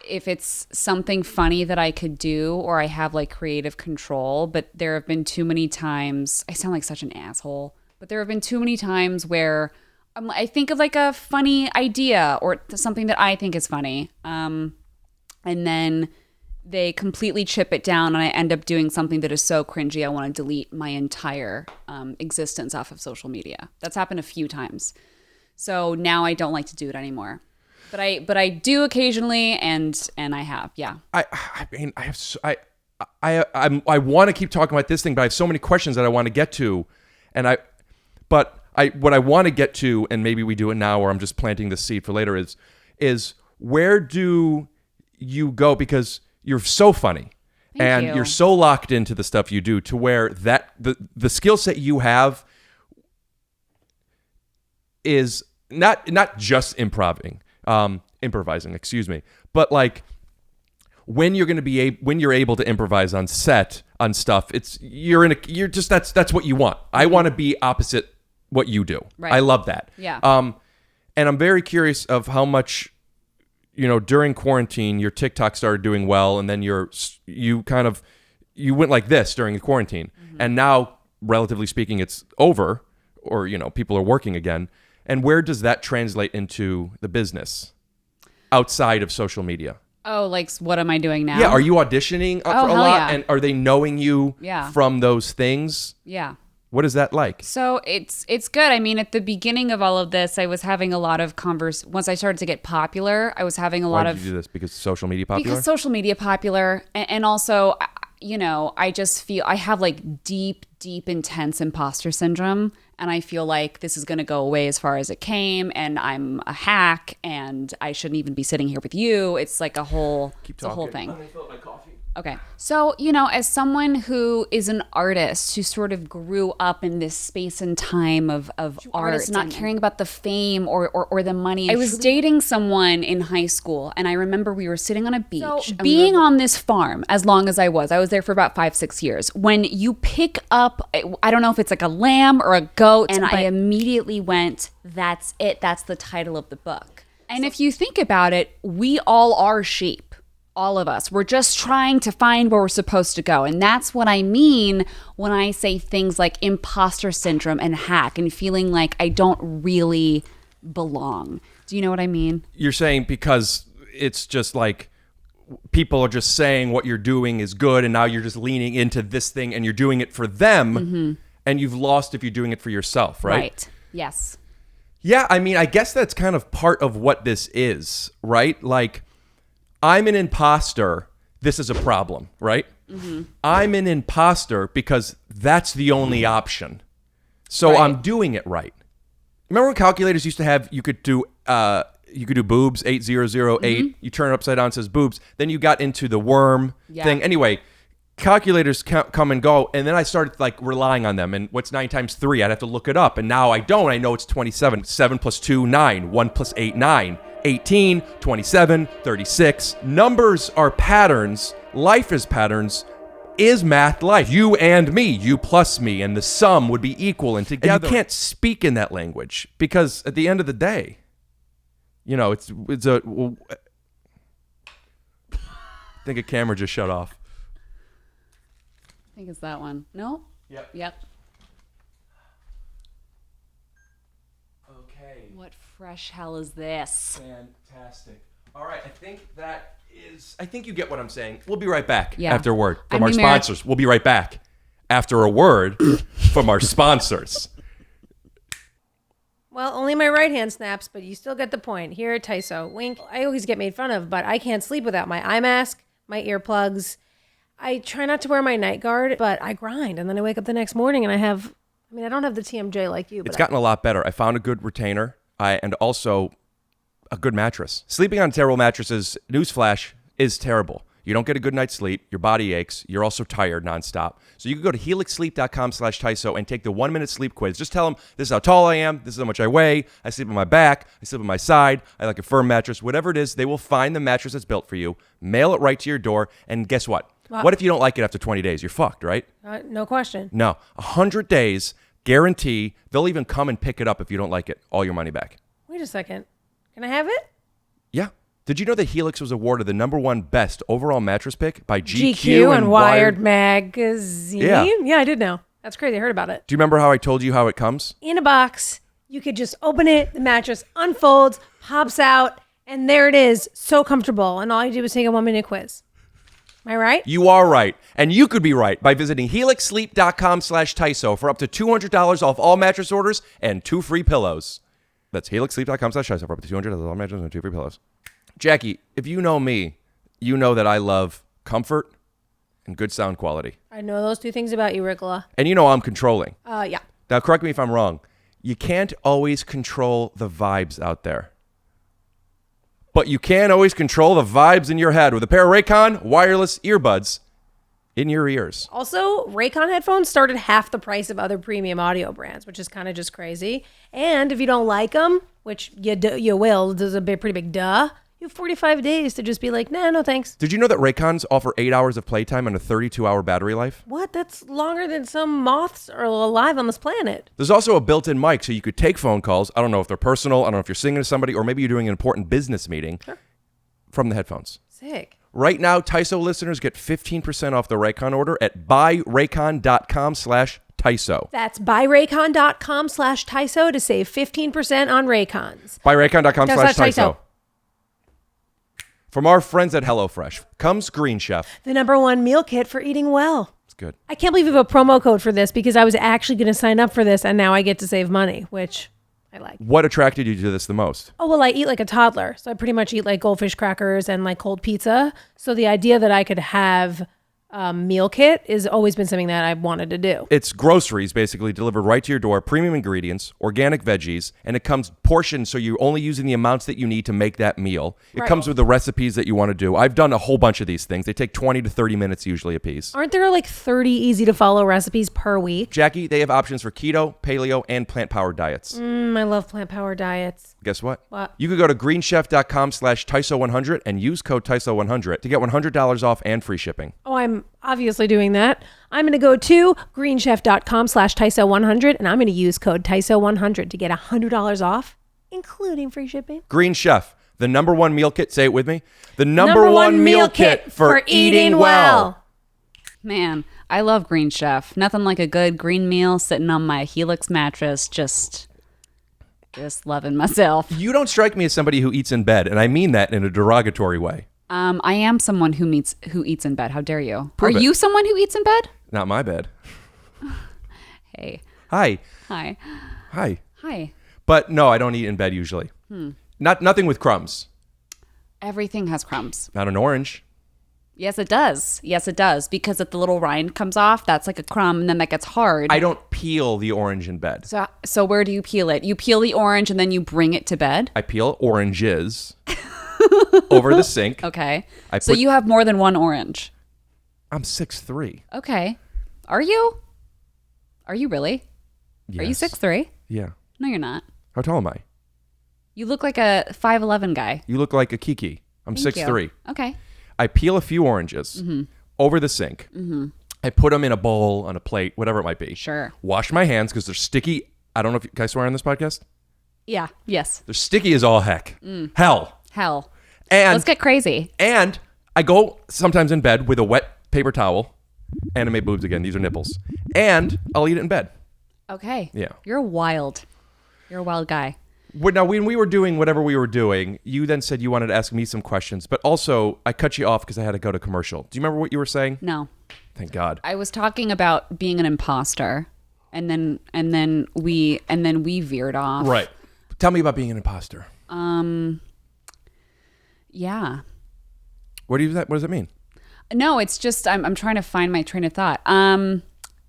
if it's something funny that I could do or I have like creative control, but there have been too many times, I sound like such an asshole, but there have been too many times where I think of like a funny idea or something that I think is funny. And then they completely chip it down and I end up doing something that is so cringy I want to delete my entire existence off of social media. That's happened a few times. So now I don't like to do it anymore. But I do occasionally and I have, yeah. I want to keep talking about this thing, but I have so many questions that I want to get to, what I want to get to, and maybe we do it now, or I'm just planting the seed for later. Is where do you go? Because you're so funny, Thank you. You're so locked into the stuff you do, to where that the skill set you have is not just improvising, excuse me, but like when you're able to improvise on set on stuff, that's what you want. I want to be opposite what you do. Right. I love that. Yeah. And I'm very curious of how much, during quarantine, your TikTok started doing well, and then you went like this during the quarantine, and now, relatively speaking, it's over, or people are working again. And where does that translate into the business outside of social media? Oh, like what am I doing now? Yeah, are you auditioning for a hell lot? yeah. And are they knowing you Yeah. from those things? Yeah. What is that like? So it's good. I mean, at the beginning of all of this, I was having a lot of once I started to get popular, I was having a lot Why of... did you do this? Because social media popular? Because social media popular. And also, I just feel I have like deep, intense imposter syndrome. And I feel like this is going to go away as far as it came. And I'm a hack and I shouldn't even be sitting here with you. It's like a whole thing. Okay. So, as someone who is an artist who sort of grew up in this space and time of art, not caring about the fame or the money. I was dating someone in high school and I remember we were sitting on a beach, being on this farm as long as I was there for about 5-6 years. When you pick up, I don't know if it's like a lamb or a goat, and I immediately went, that's it. That's the title of the book. And if you think about it, we all are sheep. All of us. We're just trying to find where we're supposed to go. And that's what I mean when I say things like imposter syndrome and hack and feeling like I don't really belong. Do you know what I mean? You're saying because it's just like people are just saying what you're doing is good and now you're just leaning into this thing and you're doing it for them and you've lost if you're doing it for yourself, right? Right. Yes. Yeah, I mean, I guess that's kind of part of what this is, right? Like, I'm an imposter. This is a problem, right? I'm an imposter because that's the only option. So I'm doing it right. Remember when calculators used to have, you could do boobs, 8008. You turn it upside down, it says boobs. Then you got into the worm thing. Anyway, calculators come and go. And then I started like relying on them. And what's 9 times 3? I'd have to look it up. And now I don't. I know it's 27. 7 plus 2, 9. 1 plus 8, 9. 18, 27, 36. Numbers are patterns. Life is patterns. Is math life? You and me, you plus me, and the sum would be equal and together. And you can't speak in that language because at the end of the day, it's a... I think a camera just shut off. I think it's that one. No? Yep. Okay. What fresh hell is this? Fantastic. All right, I think you get what I'm saying. We'll be right back after a word from our sponsors. We'll be right back after a word from our sponsors. Well, only my right hand snaps, but you still get the point. Here at TYSO, wink. I always get made fun of, but I can't sleep without my eye mask, my earplugs. I try not to wear my night guard, but I grind, and then I wake up the next morning and I don't have the TMJ like you. But it's gotten a lot better. I found a good retainer and also a good mattress. Sleeping on terrible mattresses, newsflash, is terrible. You don't get a good night's sleep. Your body aches. You're also tired nonstop. So you can go to helixsleep.com/TYSO and take the 1-minute sleep quiz. Just tell them this is how tall I am. This is how much I weigh. I sleep on my back. I sleep on my side. I like a firm mattress. Whatever it is, they will find the mattress that's built for you, mail it right to your door, and guess what? What if you don't like it after 20 days? You're fucked, right? No question. No. 100 days, guarantee. They'll even come and pick it up if you don't like it. All your money back. Wait a second. Can I have it? Yeah. Did you know that Helix was awarded the #1 best overall mattress pick by GQ and Wired Magazine? Yeah, I did know. That's crazy. I heard about it. Do you remember how I told you how it comes? In a box. You could just open it, the mattress unfolds, pops out, and there it is. So comfortable. And all you do is take a 1-minute quiz. Am I right? You are right. And you could be right by visiting helixsleep.com/TYSO for up to $200 off all mattress orders and 2 free pillows. That's helixsleep.com/TYSO for up to $200 off all mattresses and 2 free pillows. Jackie, if you know me, you know that I love comfort and good sound quality. I know those 2 things about you, Ricola. And you know I'm controlling. Yeah. Now, correct me if I'm wrong. You can't always control the vibes out there. But you can always control the vibes in your head with a pair of Raycon wireless earbuds in your ears. Also, Raycon headphones start at half the price of other premium audio brands, which is kind of just crazy. And if you don't like them, which you will, there's a pretty big duh, you have 45 days to just be like, nah, no thanks. Did you know that Raycons offer 8 hours of playtime and a 32-hour battery life? What? That's longer than some moths are alive on this planet. There's also a built-in mic so you could take phone calls. I don't know if they're personal. I don't know if you're singing to somebody or maybe you're doing an important business meeting from the headphones. Sick. Right now, TYSO listeners get 15% off their Raycon order at buyraycon.com/TYSO. That's buyraycon.com/TYSO to save 15% on Raycons. Buyraycon.com/TYSO. From our friends at HelloFresh comes Green Chef. The #1 meal kit for eating well. good. I can't believe you have a promo code for this because I was actually going to sign up for this and now I get to save money, which I like. What attracted you to this the most? Oh, well, I eat like a toddler. So I pretty much eat like goldfish crackers and like cold pizza. So the idea that I could have a meal kit has always been something that I've wanted to do. It's groceries basically delivered right to your door, premium ingredients, organic veggies, and it comes portioned so you're only using the amounts that you need to make that meal. It comes with the recipes that you want to do. I've done a whole bunch of these things. They take 20 to 30 minutes usually a piece. Aren't there like 30 easy to follow recipes per week? Jackie, they have options for keto, paleo, and plant-powered diets. I love plant-powered diets. Guess what? What? You could go to greenchef.com/TYSO100 and use code TYSO100 to get $100 off and free shipping. Oh, I'm obviously doing that. I'm going to go to greenchef.com/TYSO100 and I'm going to use code TYSO100 to get $100 off, including free shipping. Green Chef, the #1 meal kit. Say it with me. The number one meal kit for eating well. Man, I love Green Chef. Nothing like a good green meal sitting on my Helix mattress, just loving myself. You don't strike me as somebody who eats in bed, and I mean that in a derogatory way. I am someone who eats in bed. How dare you? Prove Are it. you someone who eats in bed? Not my bed. Hey. Hi. Hi. Hi. Hi. But no, I don't eat in bed usually. Nothing with crumbs. Everything has crumbs. Not an orange. Yes, it does. Yes, it does. Because if the little rind comes off, that's like a crumb, and then that gets hard. I don't peel the orange in bed. So where do you peel it? You peel the orange and then you bring it to bed? I peel oranges over the sink. Okay. I So put- you have more than one orange. I'm 6'3". Okay. Are you? Are you really? Are you Yes. 6'3"? Yeah. No, you're not. How tall am I? You look like a 5'11" guy. You look like a Kiki. I'm Thank 6'3". you. Okay. I peel a few oranges over the sink. I put them in a bowl, on a plate, whatever it might be. Sure. Wash my hands because they're sticky. I don't know if can I swear on this podcast? Yeah. Yes. They're sticky as all heck. Hell. Hell. And Let's get crazy. And I go sometimes in bed with a wet paper towel. Anime boobs again. These are nipples. And I'll eat it in bed. Okay. Yeah. You're wild. You're a wild guy. Now, when we were doing whatever we were doing, you then said you wanted to ask me some questions, but also I cut you off because I had to go to commercial. Do you remember what you were saying? No. Thank God. I was talking about being an imposter, and then we veered off. Right. Tell me about being an imposter. Yeah. What does it mean? No, it's just I'm trying to find my train of thought.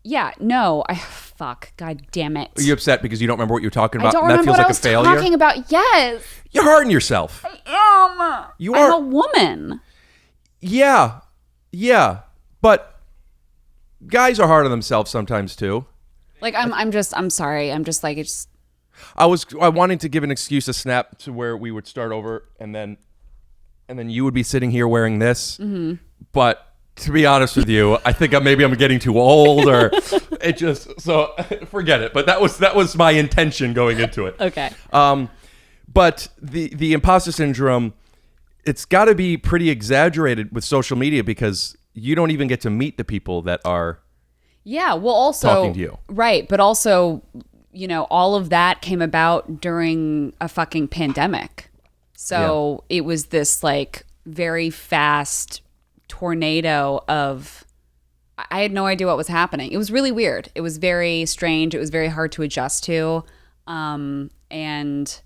Yeah, no, fuck, god damn it. Are you upset because you don't remember what you were talking I about? don't And that remember feels what like I a was failure. talking about. Yes, You're hurting yourself. I am. You I'm are. a woman. Yeah. But guys are hard on themselves sometimes too. Like I'm sorry. I'm just like it's. I wanted to give an excuse, a snap to where we would start over, and then you would be sitting here wearing this. But to be honest with you, I think maybe I'm getting too old, or it just so forget it. But that was my intention going into it. Okay. But the imposter syndrome, it's got to be pretty exaggerated with social media because you don't even get to meet the people that are. Yeah. Well, also talking to you. Right, but also, all of that came about during a fucking pandemic. So it was this like very fast tornado of. I had no idea what was happening. It was really weird. It was very strange. It was very hard to adjust to. And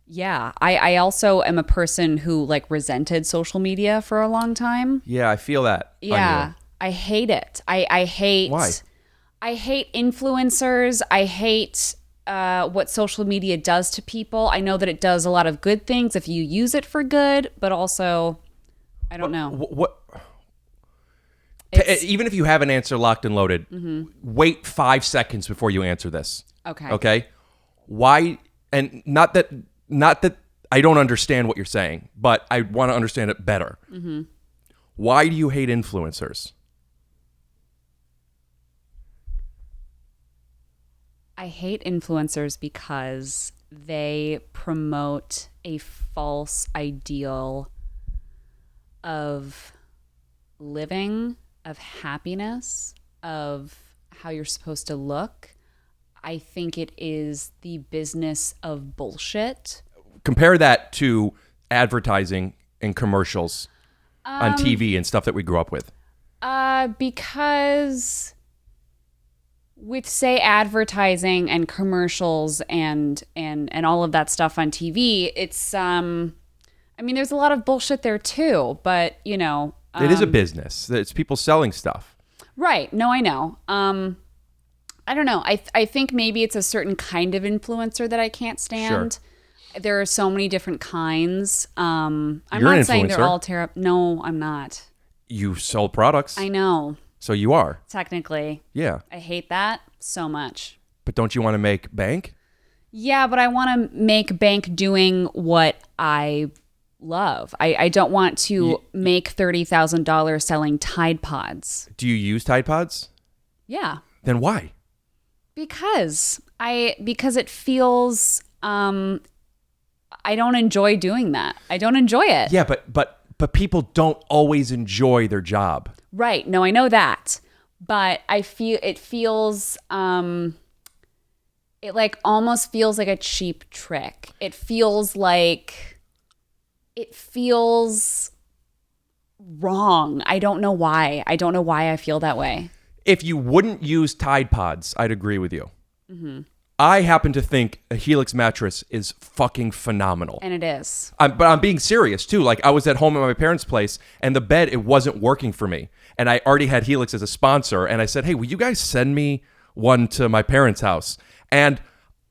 yeah, I also am a person who like resented social media for a long time. Yeah, I feel that. Yeah, On you. I hate it. I hate. Why? I hate influencers. I hate what social media does to people. I know that it does a lot of good things if you use it for good, but also, I don't know. What? It's- Even if you have an answer locked and loaded, wait 5 seconds before you answer this. Okay. Okay. Why? And not that I don't understand what you're saying, but I want to understand it better. Why do you hate influencers? I hate influencers because they promote a false ideal of living, of happiness, of how you're supposed to look. I think it is the business of bullshit. Compare that to advertising and commercials on TV and stuff that we grew up with. Because with, say, advertising and commercials and all of that stuff on TV, it's I mean, there's a lot of bullshit there too, but you know, it is a business. It's people selling stuff. Right. No, I know. I don't know. I think maybe it's a certain kind of influencer that I can't stand. Sure. There are so many different kinds. I'm You're not an saying they're influencer. all terrible. No, I'm not. You sell products. I know. So you are. Technically. Yeah. I hate that so much. But don't you want to make bank? Yeah, but I want to make bank doing what I love. I don't want to make $30,000 selling Tide Pods. Do you use Tide Pods? Yeah. Then why? Because it feels I don't enjoy doing that. I don't enjoy it. Yeah, but people don't always enjoy their job. Right. No, I know that. But I feel it feels it like almost feels like a cheap trick. It feels wrong. I don't know why. I don't know why I feel that way. If you wouldn't use Tide Pods, I'd agree with you. Mm-hmm. I happen to think a Helix mattress is fucking phenomenal. And it is. But I'm being serious too. Like I was at home at my parents' place and the bed, it wasn't working for me. And I already had Helix as a sponsor. And I said, hey, will you guys send me one to my parents' house? And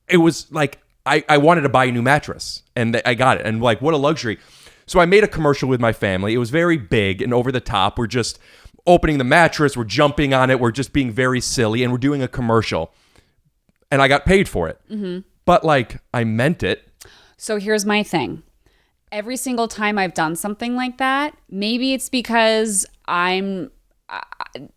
it was like, I wanted to buy a new mattress and I got it. And like, what a luxury. So I made a commercial with my family. It was very big and over the top. We're just opening the mattress. We're jumping on it. We're just being very silly and we're doing a commercial. And I got paid for it. Mm-hmm. But like, I meant it. So here's my thing. Every single time I've done something like that, maybe it's because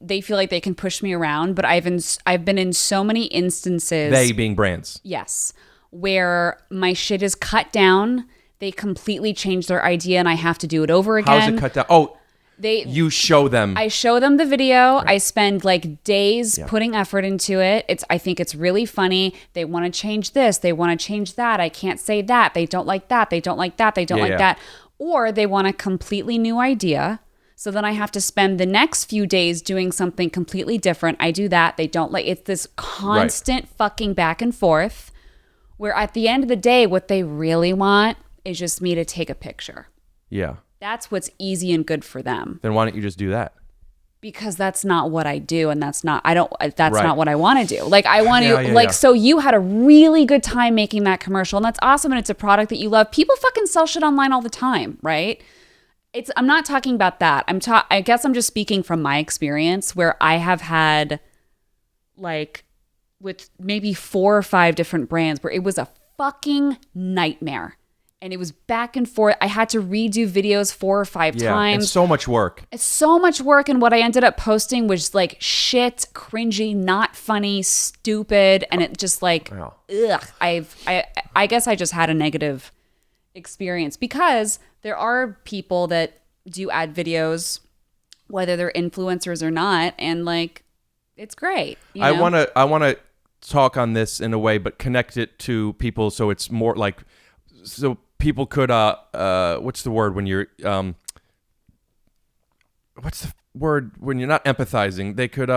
they feel like they can push me around, but I've been in so many instances. They being brands. Yes. Where my shit is cut down. They completely change their idea and I have to do it over again. How's it cut down? Oh, you show them. I show them the video. Right. I spend like days putting effort into it. I think it's really funny. They want to change this. They want to change that. I can't say that. They don't like that. They don't like that. They don't like that. Or they want a completely new idea. So then I have to spend the next few days doing something completely different. I do that. They don't like it's this constant fucking back and forth where at the end of the day, what they really want is just me to take a picture. Yeah. That's what's easy and good for them. Then why don't you just do that? Because that's not what I do, and that's not what I want to do. Like I want to so you had a really good time making that commercial, and that's awesome, and it's a product that you love. People fucking sell shit online all the time, right? I'm not talking about that. I guess I'm just speaking from my experience where I have had like with maybe 4 or 5 different brands where it was a fucking nightmare. And it was back and forth. I had to redo videos 4 or 5 times. It's so much work. It's so much work. And what I ended up posting was like shit, cringy, not funny, stupid. And it just like, ugh. I guess I just had a negative experience because there are people that do ad videos, whether they're influencers or not. And like, it's great. I want to talk on this in a way, but connect it to people. So it's more like, so people could what's the word when you're what's the word when you're not empathizing? They could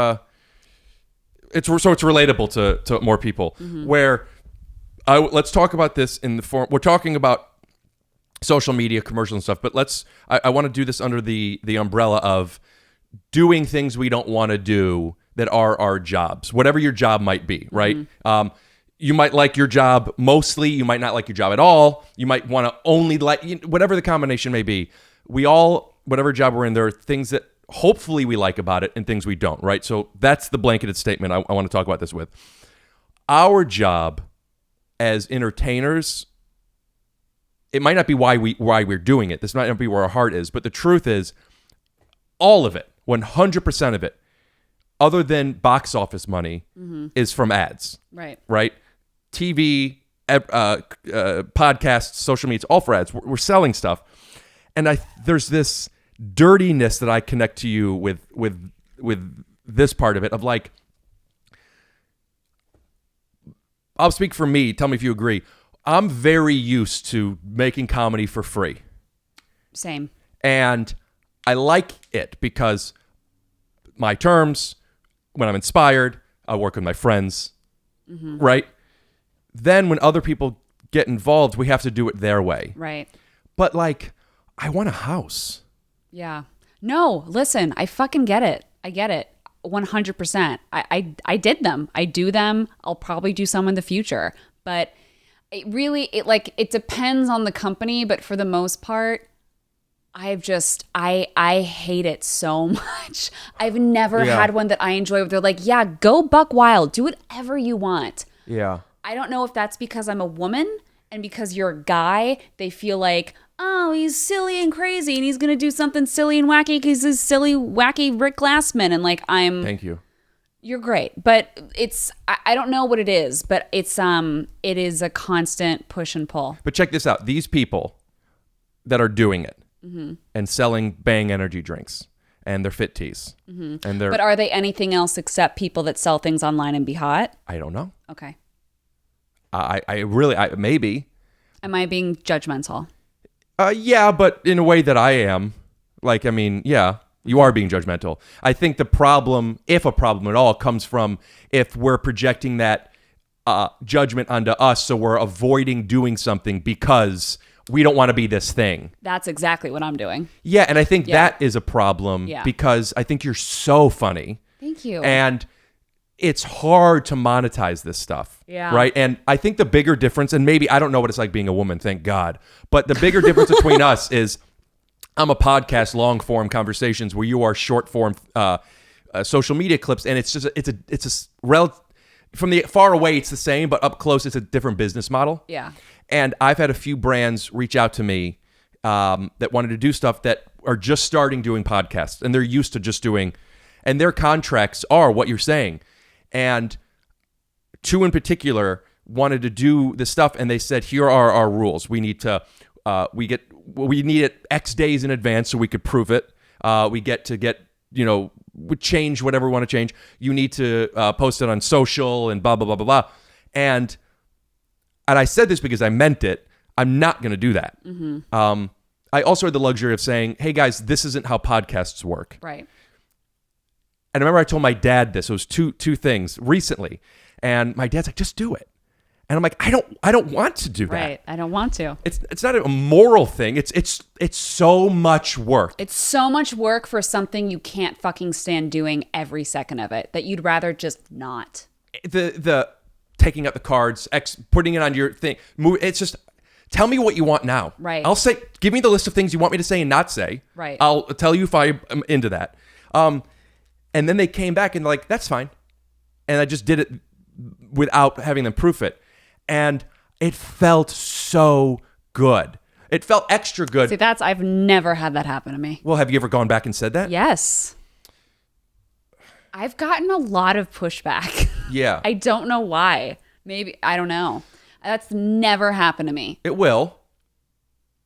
it's relatable to more people. Mm-hmm. Where let's talk about this in the form we're talking about social media, commercials and stuff, but I want to do this under the umbrella of doing things we don't want to do that are our jobs, whatever your job might be, right? Mm-hmm. You might like your job mostly. You might not like your job at all. You might want to only like, whatever the combination may be. We all, whatever job we're in, there are things that hopefully we like about it and things we don't, right? So that's the blanketed statement I want to talk about this with. Our job as entertainers, it might not be why we're doing it. This might not be where our heart is, but the truth is all of it, 100% of it, other than box office money, is from ads. Right? TV, podcasts, social media, it's all for ads. We're selling stuff. And there's this dirtiness that I connect to you with this part of it of like, I'll speak for me. Tell me if you agree. I'm very used to making comedy for free. Same. And I like it because my terms. When I'm inspired, I work with my friends, right? Then when other people get involved, we have to do it their way. Right. But like, I want a house. Yeah. No, listen, I fucking get it. I get it. 100%. I did them. I do them. I'll probably do some in the future. But it depends on the company, but for the most part, I hate it so much. I've never had one that I enjoy where they're like, yeah, go buck wild. Do whatever you want. Yeah. I don't know if that's because I'm a woman and because you're a guy, they feel like, oh, he's silly and crazy and he's going to do something silly and wacky because he's silly, wacky Rick Glassman. And like, Thank you. You're great. But I don't know what it is, but it is a constant push and pull. But check this out. These people that are doing it and selling Bang energy drinks and their fit tees. And they're, But are they anything else except people that sell things online and be hot? I don't know. Okay. I really, maybe. Am I being judgmental? Yeah, but in a way that I am. Like, I mean, yeah, you are being judgmental. I think the problem, if a problem at all, comes from if we're projecting that judgment onto us, so we're avoiding doing something because we don't want to be this thing. That's exactly what I'm doing. Yeah, and I think that is a problem because I think you're so funny. Thank you. And it's hard to monetize this stuff. Yeah. Right. And I think the bigger difference, and maybe I don't know what it's like being a woman, thank God, but the bigger difference between us is I'm a podcast, long form conversations where you are short form social media clips. And it's just, from the far away, it's the same, but up close, it's a different business model. Yeah. And I've had a few brands reach out to me that wanted to do stuff that are just starting doing podcasts and they're used to just doing, and their contracts are what you're saying. And two in particular wanted to do this stuff, and they said, "Here are our rules. We need to, we need it X days in advance so we could prove it. We we change whatever we want to change. You need to post it on social and blah blah blah blah blah." And I said this because I meant it. I'm not going to do that. I also had the luxury of saying, "Hey guys, this isn't how podcasts work." Right. And I remember I told my dad this. It was two things recently. And my dad's like, just do it. And I'm like, I don't want to do that. Right. I don't want to. It's not a moral thing. It's so much work. It's so much work for something you can't fucking stand doing every second of it that you'd rather just not. The taking out the cards, putting it on your thing. It's just, tell me what you want now. Right. I'll say, give me the list of things you want me to say and not say. Right. I'll tell you if I am into that. And then they came back and like, that's fine. And I just did it without having them proof it. And it felt so good. It felt extra good. See, I've never had that happen to me. Well, have you ever gone back and said that? Yes. I've gotten a lot of pushback. Yeah. I don't know why. Maybe, I don't know. That's never happened to me. It will.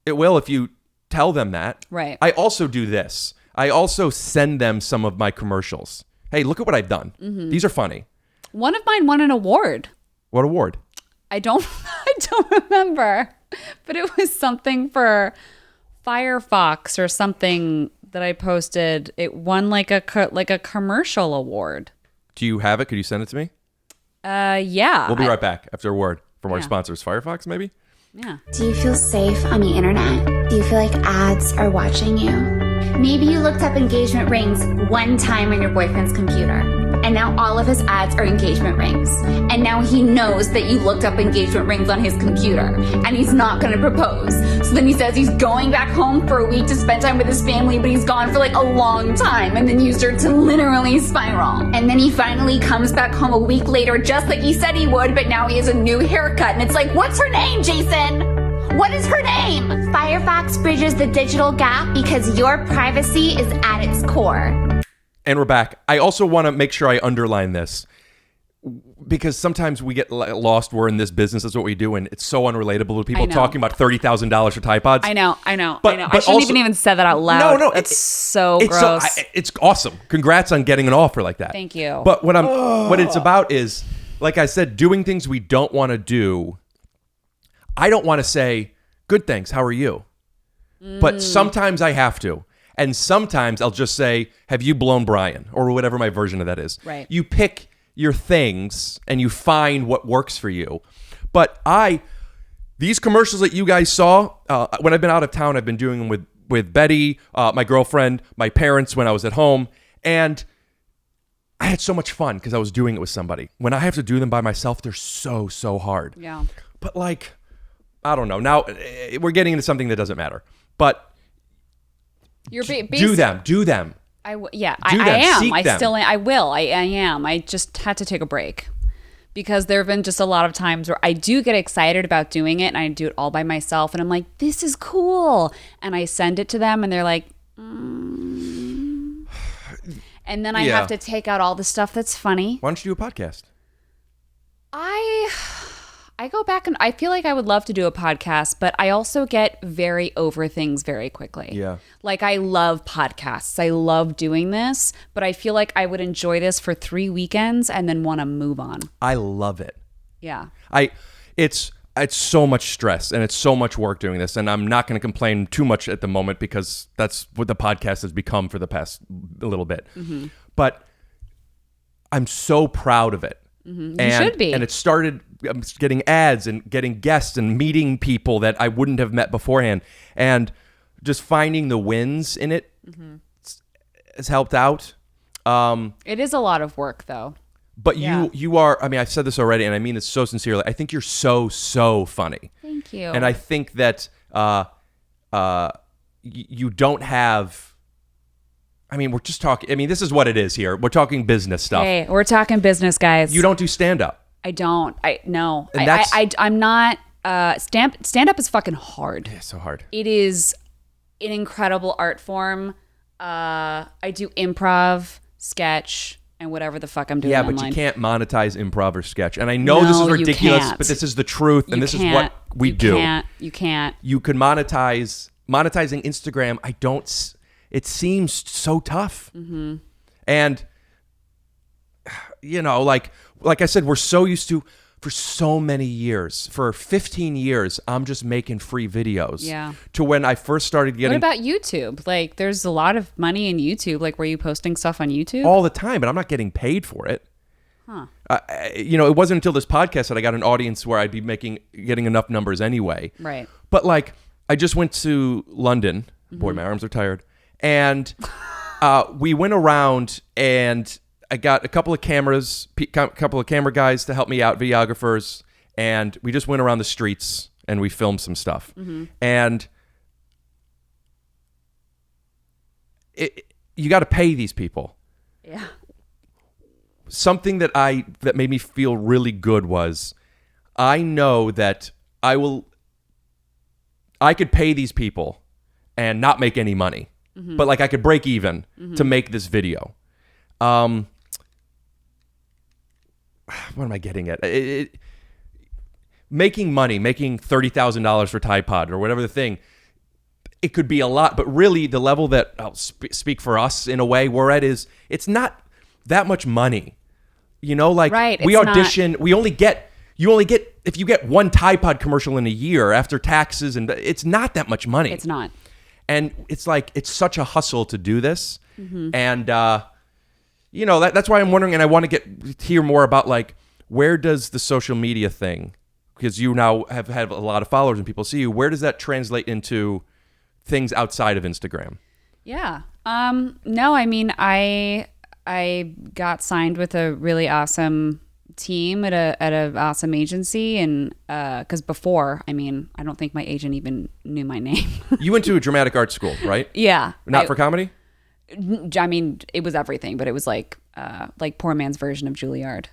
It will if you tell them that. Right. I also do this. I also send them some of my commercials. Hey, look at what I've done. These are funny. One of mine won an award. What award? I don't remember, but it was something for Firefox or something that I posted. It won like a commercial award. Do you have it? Could you send it to me? Yeah. We'll be right back after a word from our sponsors, Firefox, maybe? Yeah. Do you feel safe on the internet? Do you feel like ads are watching you? Maybe you looked up engagement rings one time on your boyfriend's computer, and now all of his ads are engagement rings. And now he knows that you looked up engagement rings on his computer, and he's not going to propose. So then he says he's going back home for a week to spend time with his family, but he's gone for like a long time, and then you start to literally spiral. And then he finally comes back home a week later, just like he said he would, but now he has a new haircut, and it's like, what's her name, Jason? What is her name? Firefox bridges the digital gap because your privacy is at its core. And we're back. I also want to make sure I underline this because sometimes we get lost. We're in this business. That's what we do. And it's so unrelatable to people talking about $30,000 for Tide Pods. I know. But I shouldn't even said that out loud. No. It's so gross. It's awesome. Congrats on getting an offer like that. Thank you. But what it's about is, like I said, doing things we don't want to do. I don't want to say, good, thanks, how are you? But sometimes I have to. And sometimes I'll just say, have you blown Brian? Or whatever my version of that is. Right. You pick your things and you find what works for you. But these commercials that you guys saw, when I've been out of town, I've been doing them with Betty, my girlfriend, my parents when I was at home. And I had so much fun because I was doing it with somebody. When I have to do them by myself, they're so, so hard. Yeah. But like, I don't know. Now we're getting into something that doesn't matter. But You're do them. I am. Seek I them. still I will. I am. I just had to take a break because there have been just a lot of times where I do get excited about doing it and I do it all by myself and I'm like, this is cool. And I send it to them and they're like, And then I have to take out all the stuff that's funny. Why don't you do a podcast? I go back and I feel like I would love to do a podcast, but I also get very over things very quickly. Yeah. Like I love podcasts. I love doing this, but I feel like I would enjoy this for 3 weekends and then want to move on. I love it. Yeah. It's so much stress and it's so much work doing this, and I'm not going to complain too much at the moment because that's what the podcast has become for the past little bit. Mm-hmm. But I'm so proud of it. Mm-hmm. You should be. And it started getting ads and getting guests and meeting people that I wouldn't have met beforehand, and just finding the wins in it has helped out. It is a lot of work though. But you are, I mean, I've said this already, and I mean this so sincerely. I think you're so, so funny. Thank you. And I think that you don't have, I mean, we're just talking, I mean, this is what it is here. We're talking business stuff. Hey, we're talking business, guys. You don't do stand-up. I don't. No. And I'm not, stand-up is fucking hard. Yeah, so hard. It is an incredible art form. I do improv, sketch, and whatever the fuck I'm doing but online. you can't monetize improv or sketch. And I know this is ridiculous, but this is the truth, and this is what we do. You can't. You could monetizing Instagram. It seems so tough. Mm-hmm. And, you know, like I said, we're so used to, for so many years, for 15 years, I'm just making free videos. Yeah. To when I first started getting... What about YouTube? Like, there's a lot of money in YouTube. Like, were you posting stuff on YouTube? All the time, but I'm not getting paid for it. Huh. You know, it wasn't until this podcast that I got an audience where I'd be getting enough numbers anyway. Right. But, like, I just went to London. Boy, my arms are tired. And we went around and... I got a couple of cameras, couple of camera guys to help me out, videographers, and we just went around the streets and we filmed some stuff. Mm-hmm. And you got to pay these people. Yeah. Something that made me feel really good was I know that I could pay these people and not make any money, but like I could break even to make this video. What am I getting at? Making money, making $30,000 for Tide Pod or whatever the thing, it could be a lot, but really the level that I'll speak for us in a way we're at is it's not that much money. You know, like we audition, you only get, if you get one Tide Pod commercial in a year after taxes, and it's not that much money. It's not. And it's like, it's such a hustle to do this. Mm-hmm. And, you know, that's why I'm wondering, and I want to hear more about, like, where does the social media thing, because you now have had a lot of followers and people see you, where does that translate into things outside of Instagram? Yeah. No, I mean, I got signed with a really awesome team at an awesome agency, and because before, I mean, I don't think my agent even knew my name. You went to a dramatic arts school, right? Yeah. Not for comedy? I mean, it was everything, but it was like poor man's version of Juilliard.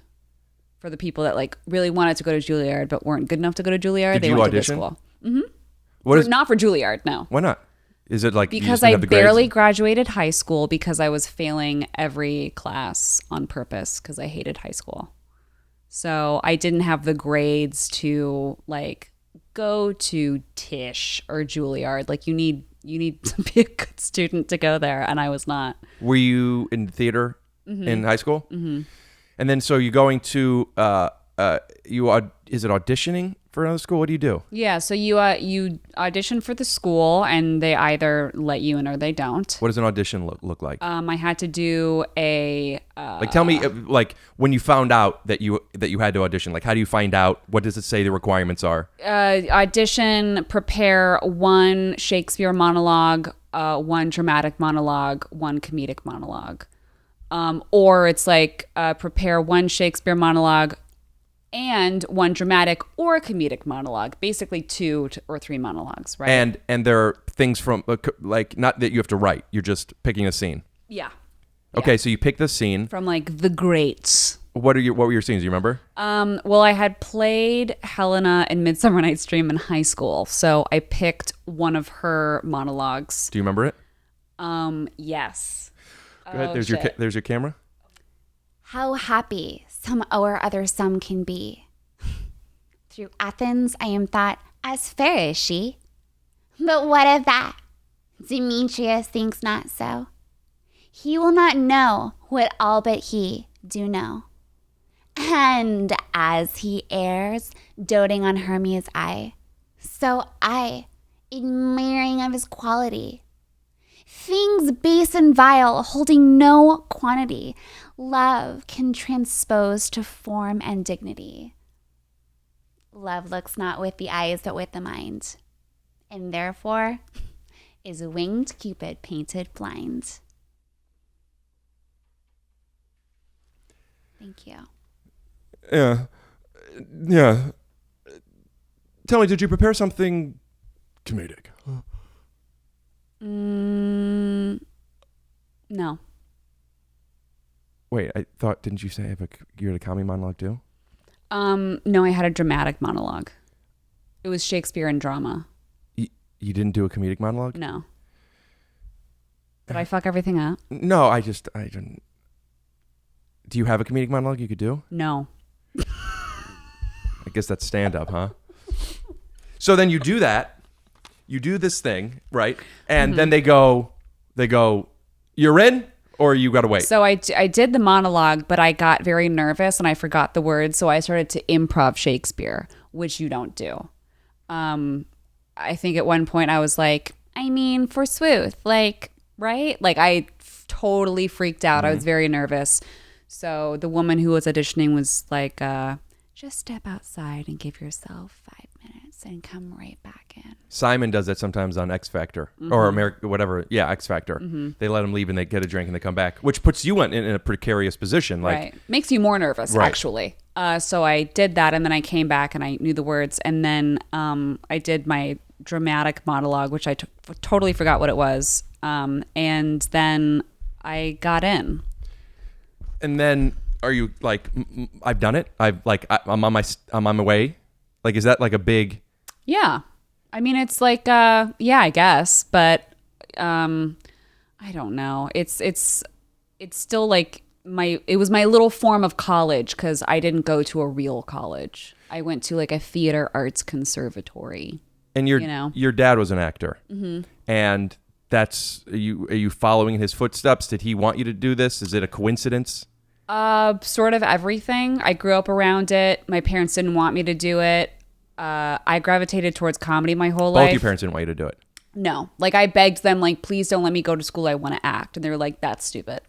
For the people that like really wanted to go to Juilliard but weren't good enough to go to Juilliard, they went to this school. Mm-hmm. Not for Juilliard, no. Why not? Is it like because I barely graduated high school because I was failing every class on purpose because I hated high school. So I didn't have the grades to like go to Tisch or Juilliard. Like you need to be a good student to go there, and I was not. Were you in theater in high school? Mm-hmm. And then so you're going to is it auditioning for another school? What do you do? Yeah, so you audition for the school, and they either let you in or they don't. What does an audition look like? I had to do a like, tell me, like, when you found out that you had to audition, like, how do you find out? What does it say the requirements are? Audition, prepare one Shakespeare monologue, one dramatic monologue, one comedic monologue. Or it's like prepare one Shakespeare monologue and one dramatic or comedic monologue, basically 2 or 3 monologues, right? And there are things from, like, not that you have to write, you're just picking a scene. Yeah. Okay, so you pick the scene. From like the greats. What were your scenes? Do you remember? Well, I had played Helena in Midsummer Night's Dream in high school, so I picked one of her monologues. Do you remember it? Yes. Go ahead. There's your camera. How happy some or other some can be. Through Athens I am thought as fair as she. But what of that? Demetrius thinks not so. He will not know what all but he do know. And as he errs, doting on Hermia's eye, so I, admiring of his quality, things base and vile, holding no quantity, love can transpose to form and dignity. Love looks not with the eyes, but with the mind, and therefore is winged Cupid painted blind. Thank you. Yeah. Tell me, did you prepare something comedic? No. Wait, I thought, didn't you say you had a comedy monologue too? No, I had a dramatic monologue. It was Shakespeare and drama. You didn't do a comedic monologue? No. Did I fuck everything up? No, I didn't. Do you have a comedic monologue you could do? No. I guess that's stand-up, huh? So then you do that. You do this thing, right? And then they go, you're in, or you got to wait? So I did the monologue, but I got very nervous and I forgot the words. So I started to improv Shakespeare, which you don't do. I think at one point I was like, I mean, forsooth, like, right? Like I totally freaked out. I was very nervous. So the woman who was auditioning was like, just step outside and give yourself 5 minutes and come right back in. Simon does that sometimes on X Factor or America, whatever. Yeah, X Factor. They let him leave and they get a drink and they come back, which puts you in a precarious position. Like, right. Makes you more nervous, actually. So I did that and then I came back and I knew the words. And then I did my dramatic monologue, which I totally forgot what it was. And then I got in. And then are you like, I've done it? I'm on my way. Like, is that like a big? Yeah. I mean, it's like, yeah, I guess, but I don't know. It's still like it was my little form of college because I didn't go to a real college. I went to like a theater arts conservatory. And your dad was an actor. And are you following in his footsteps? Did he want you to do this? Is it a coincidence? Sort of everything. I grew up around it. My parents didn't want me to do it. I gravitated towards comedy my whole life. Both your parents didn't want you to do it? No. Like I begged them, like, please don't let me go to school. I want to act. And they were like, that's stupid.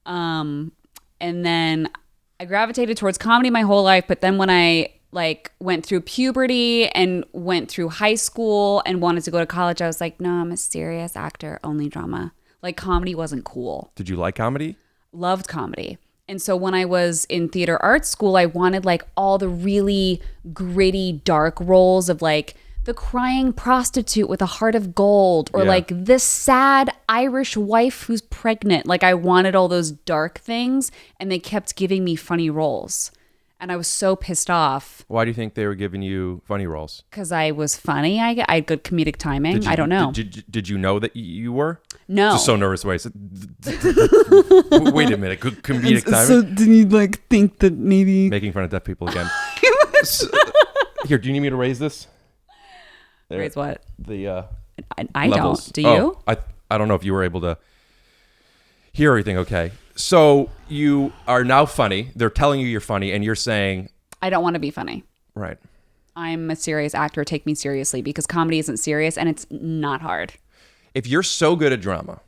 And then I gravitated towards comedy my whole life. But then when I like went through puberty and went through high school and wanted to go to college, I was like, no, I'm a serious actor, only drama. Like comedy wasn't cool. Did you like comedy? Loved comedy. And so when I was in theater arts school, I wanted like all the really gritty, dark roles of like the crying prostitute with a heart of gold or like this sad Irish wife who's pregnant. Like I wanted all those dark things and they kept giving me funny roles. And I was so pissed off. Why do you think they were giving you funny roles? Because I was funny. I had good comedic timing. I don't know. Did you know that you were? No. Just so nervous. Wait a minute. Good comedic timing? So did you like think that maybe... Making fun of deaf people again. Here, do you need me to raise this? There. Raise what? The I levels. Don't. Do you? I don't know if you were able to hear everything okay. So you are now funny. They're telling you you're funny and you're saying... I don't want to be funny. Right. I'm a serious actor. Take me seriously, because comedy isn't serious and it's not hard. If you're so good at drama,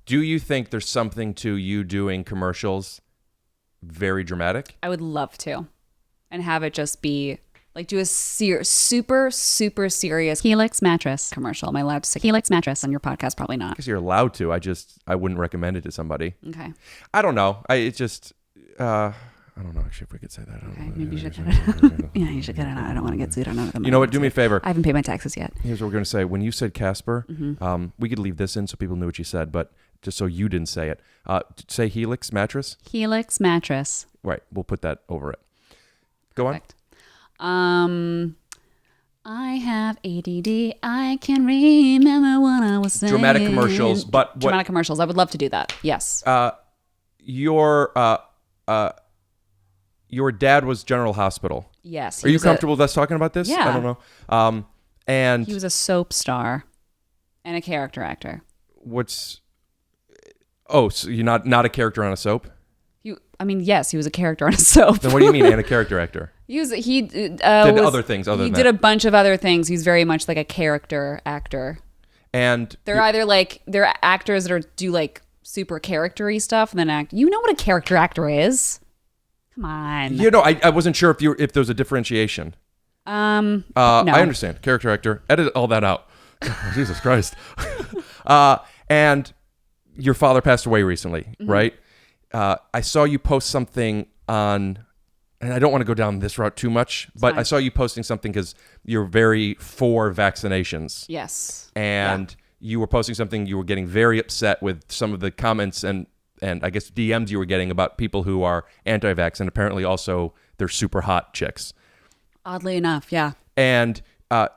do you think there's something to you doing commercials very dramatic? I would love to, and have it just be like do a super serious Helix mattress commercial. Am I allowed to say Helix mattress on your podcast? Probably not. Because you're allowed to. I wouldn't recommend it to somebody. Okay. I don't know. I don't know actually if we could say that. Okay, maybe you should cut it out. Yeah, you should cut it out. I don't want to get sued on it. You know what? Do me a favor. I haven't paid my taxes yet. Here's what we're going to say. When you said Casper, we could leave this in so people knew what you said, but just so you didn't say it. Say Helix mattress. Helix mattress. Right. We'll put that over it. Go Perfect. On. I have ADD. I can remember what I was saying. Dramatic commercials, but dramatic commercials. I would love to do that. Yes. Your dad was General Hospital. Yes. Are you comfortable with us talking about this? Yeah. I don't know. And he was a soap star and a character actor. So you're not a character on a soap? Yes, he was a character on a soap. Then what do you mean, and a character actor? He did other things other than that. He did a bunch of other things. He's very much like a character actor. And they're either like they're actors that do like super character-y stuff and then act. You know what a character actor is? Come on. I wasn't sure if there was a differentiation. No. I understand. Character actor. Edit all that out. Jesus Christ. And your father passed away recently, right? I saw you post something on, and I don't want to go down this route too much, but I saw you posting something because you're very for vaccinations. Yes. And you were posting something, you were getting very upset with some of the comments and I guess DMs you were getting about people who are anti-vax, and apparently also they're super hot chicks. Oddly enough, yeah. And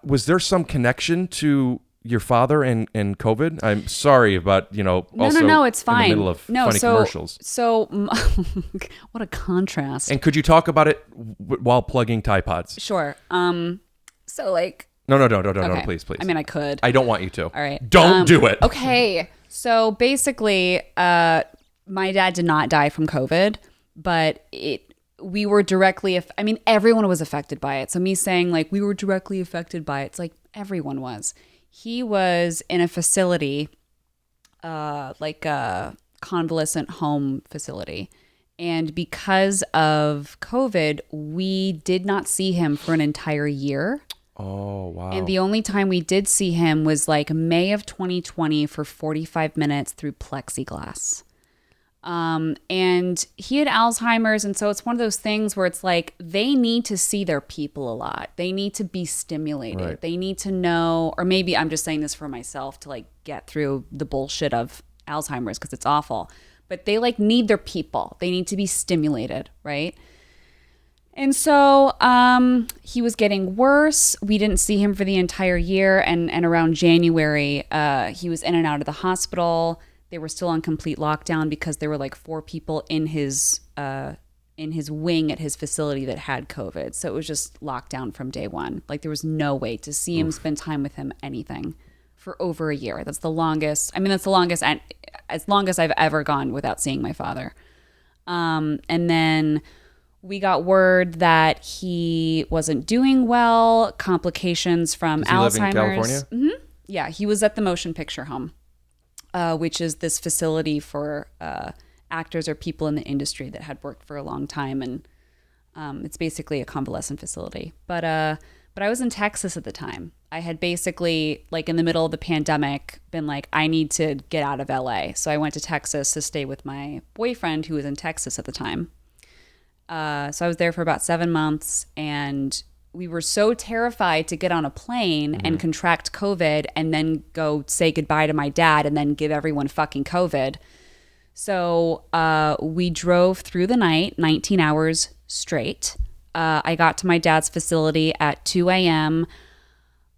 was there some connection to your father and COVID? I'm sorry about, also no, it's fine. In the middle of funny commercials. So, what a contrast. And could you talk about it while plugging Tide Pods? Sure. So like... No, okay. Please. I mean, I could. I don't want you to. All right. Don't do it. Okay. So basically, my dad did not die from COVID, but we were directly, everyone was affected by it. So me saying like we were directly affected by it, it's like everyone was. He was in a facility, like a convalescent home facility. And because of COVID, we did not see him for an entire year. Oh, wow. And the only time we did see him was like May of 2020 for 45 minutes through plexiglass. And he had Alzheimer's. And so it's one of those things where it's like, they need to see their people a lot. They need to be stimulated. Right. They need to know, or maybe I'm just saying this for myself to like get through the bullshit of Alzheimer's because it's awful, but they like need their people. They need to be stimulated. Right. And so, he was getting worse. We didn't see him for the entire year. And around January, he was in and out of the hospital. They were still on complete lockdown because there were like 4 people in his wing at his facility that had COVID. So it was just lockdown from day one. Like there was no way to see him, spend time with him, anything for over a year. That's the longest. That's the longest, as long as I've ever gone without seeing my father. And then we got word that he wasn't doing well, complications from Does he live in Alzheimer's. California? Mm-hmm. Yeah, he was at the Motion Picture Home. Which is this facility for actors or people in the industry that had worked for a long time, and it's basically a convalescent facility. But I was in Texas at the time. I had basically, like in the middle of the pandemic, been like, I need to get out of LA. So I went to Texas to stay with my boyfriend who was in Texas at the time. So I was there for about 7 months, and we were so terrified to get on a plane and contract COVID and then go say goodbye to my dad and then give everyone fucking COVID. So we drove through the night, 19 hours straight. I got to my dad's facility at 2 a.m.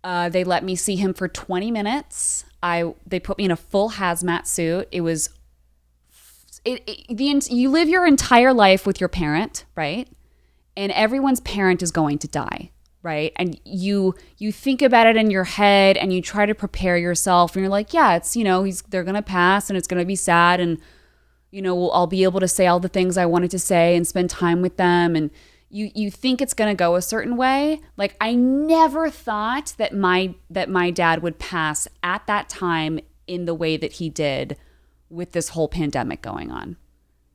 They let me see him for 20 minutes. They put me in a full hazmat suit. It was, you live your entire life with your parent, right? And everyone's parent is going to die, right? And you think about it in your head and you try to prepare yourself and you're like, yeah, it's, they're going to pass and it's going to be sad. And, I'll be able to say all the things I wanted to say and spend time with them. And, you think it's going to go a certain way. Like, I never thought that my dad would pass at that time in the way that he did with this whole pandemic going on.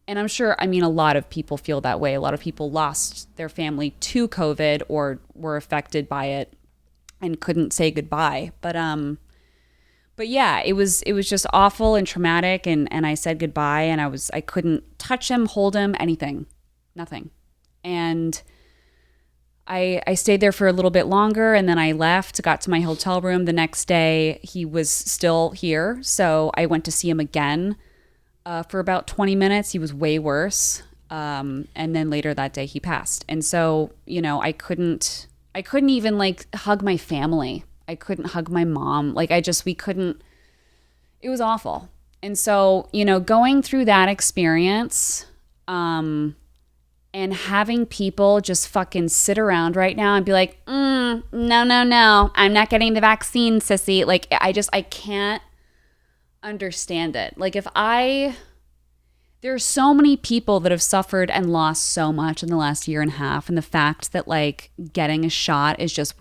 And I'm sure, a lot of people feel that way. A lot of people lost their family to COVID or were affected by it and couldn't say goodbye. But yeah, it was just awful and traumatic, and I said goodbye, and I couldn't touch him, hold him, anything. Nothing. And I stayed there for a little bit longer, and then I left, got to my hotel room. The next day, he was still here, so I went to see him again for about 20 minutes. He was way worse, and then later that day, he passed. And so, I couldn't even like hug my family. I couldn't hug my mom. Like, we couldn't. It was awful. And so, going through that experience, and having people just fucking sit around right now and be like, no, I'm not getting the vaccine, sissy. Like, I can't understand it. Like, there's so many people that have suffered and lost so much in the last year and a half. And the fact that, like, getting a shot is just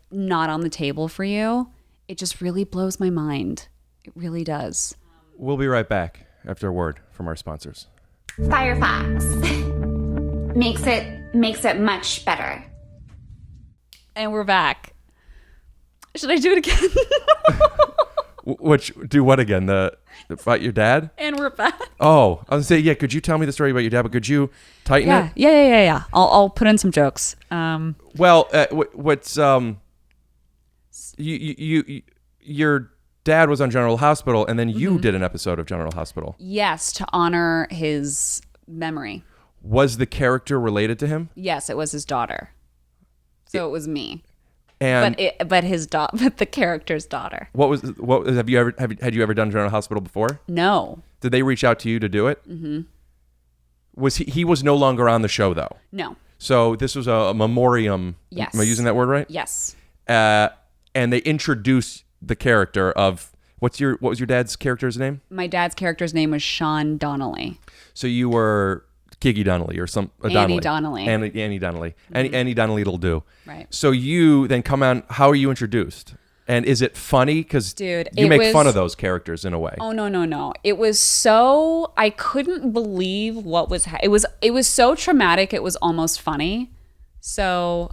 not on the table for you, it just really blows my mind. It really does. We'll be right back after a word from our sponsors. Firefox makes it much better. And we're back. Should I do it again? Do what again? About your dad? And we're back. Oh, I was gonna say, yeah. Could you tell me the story about your dad? But could you tighten it? Yeah. I'll put in some jokes. Well, your dad was on General Hospital, and then you did an episode of General Hospital. Yes, to honor his memory. Was the character related to him? Yes, it was his daughter. So it was me. And but the character's daughter. Had you ever done General Hospital before? No. Did they reach out to you to do it? Mm-hmm. Was he was no longer on the show though? No. So this was a memoriam. Yes. Am I using that word right? Yes. And they introduced the character of what was your dad's character's name? My dad's character's name was Sean Donnelly. So you were Kiki Donnelly or Annie Donnelly. Annie Donnelly. Mm-hmm. Annie Donnelly'll do. Right. So you then come on. How are you introduced? And is it funny? Because you make fun of those characters in a way. Oh, no. It was so, I couldn't believe what was, it was so traumatic. It was almost funny. So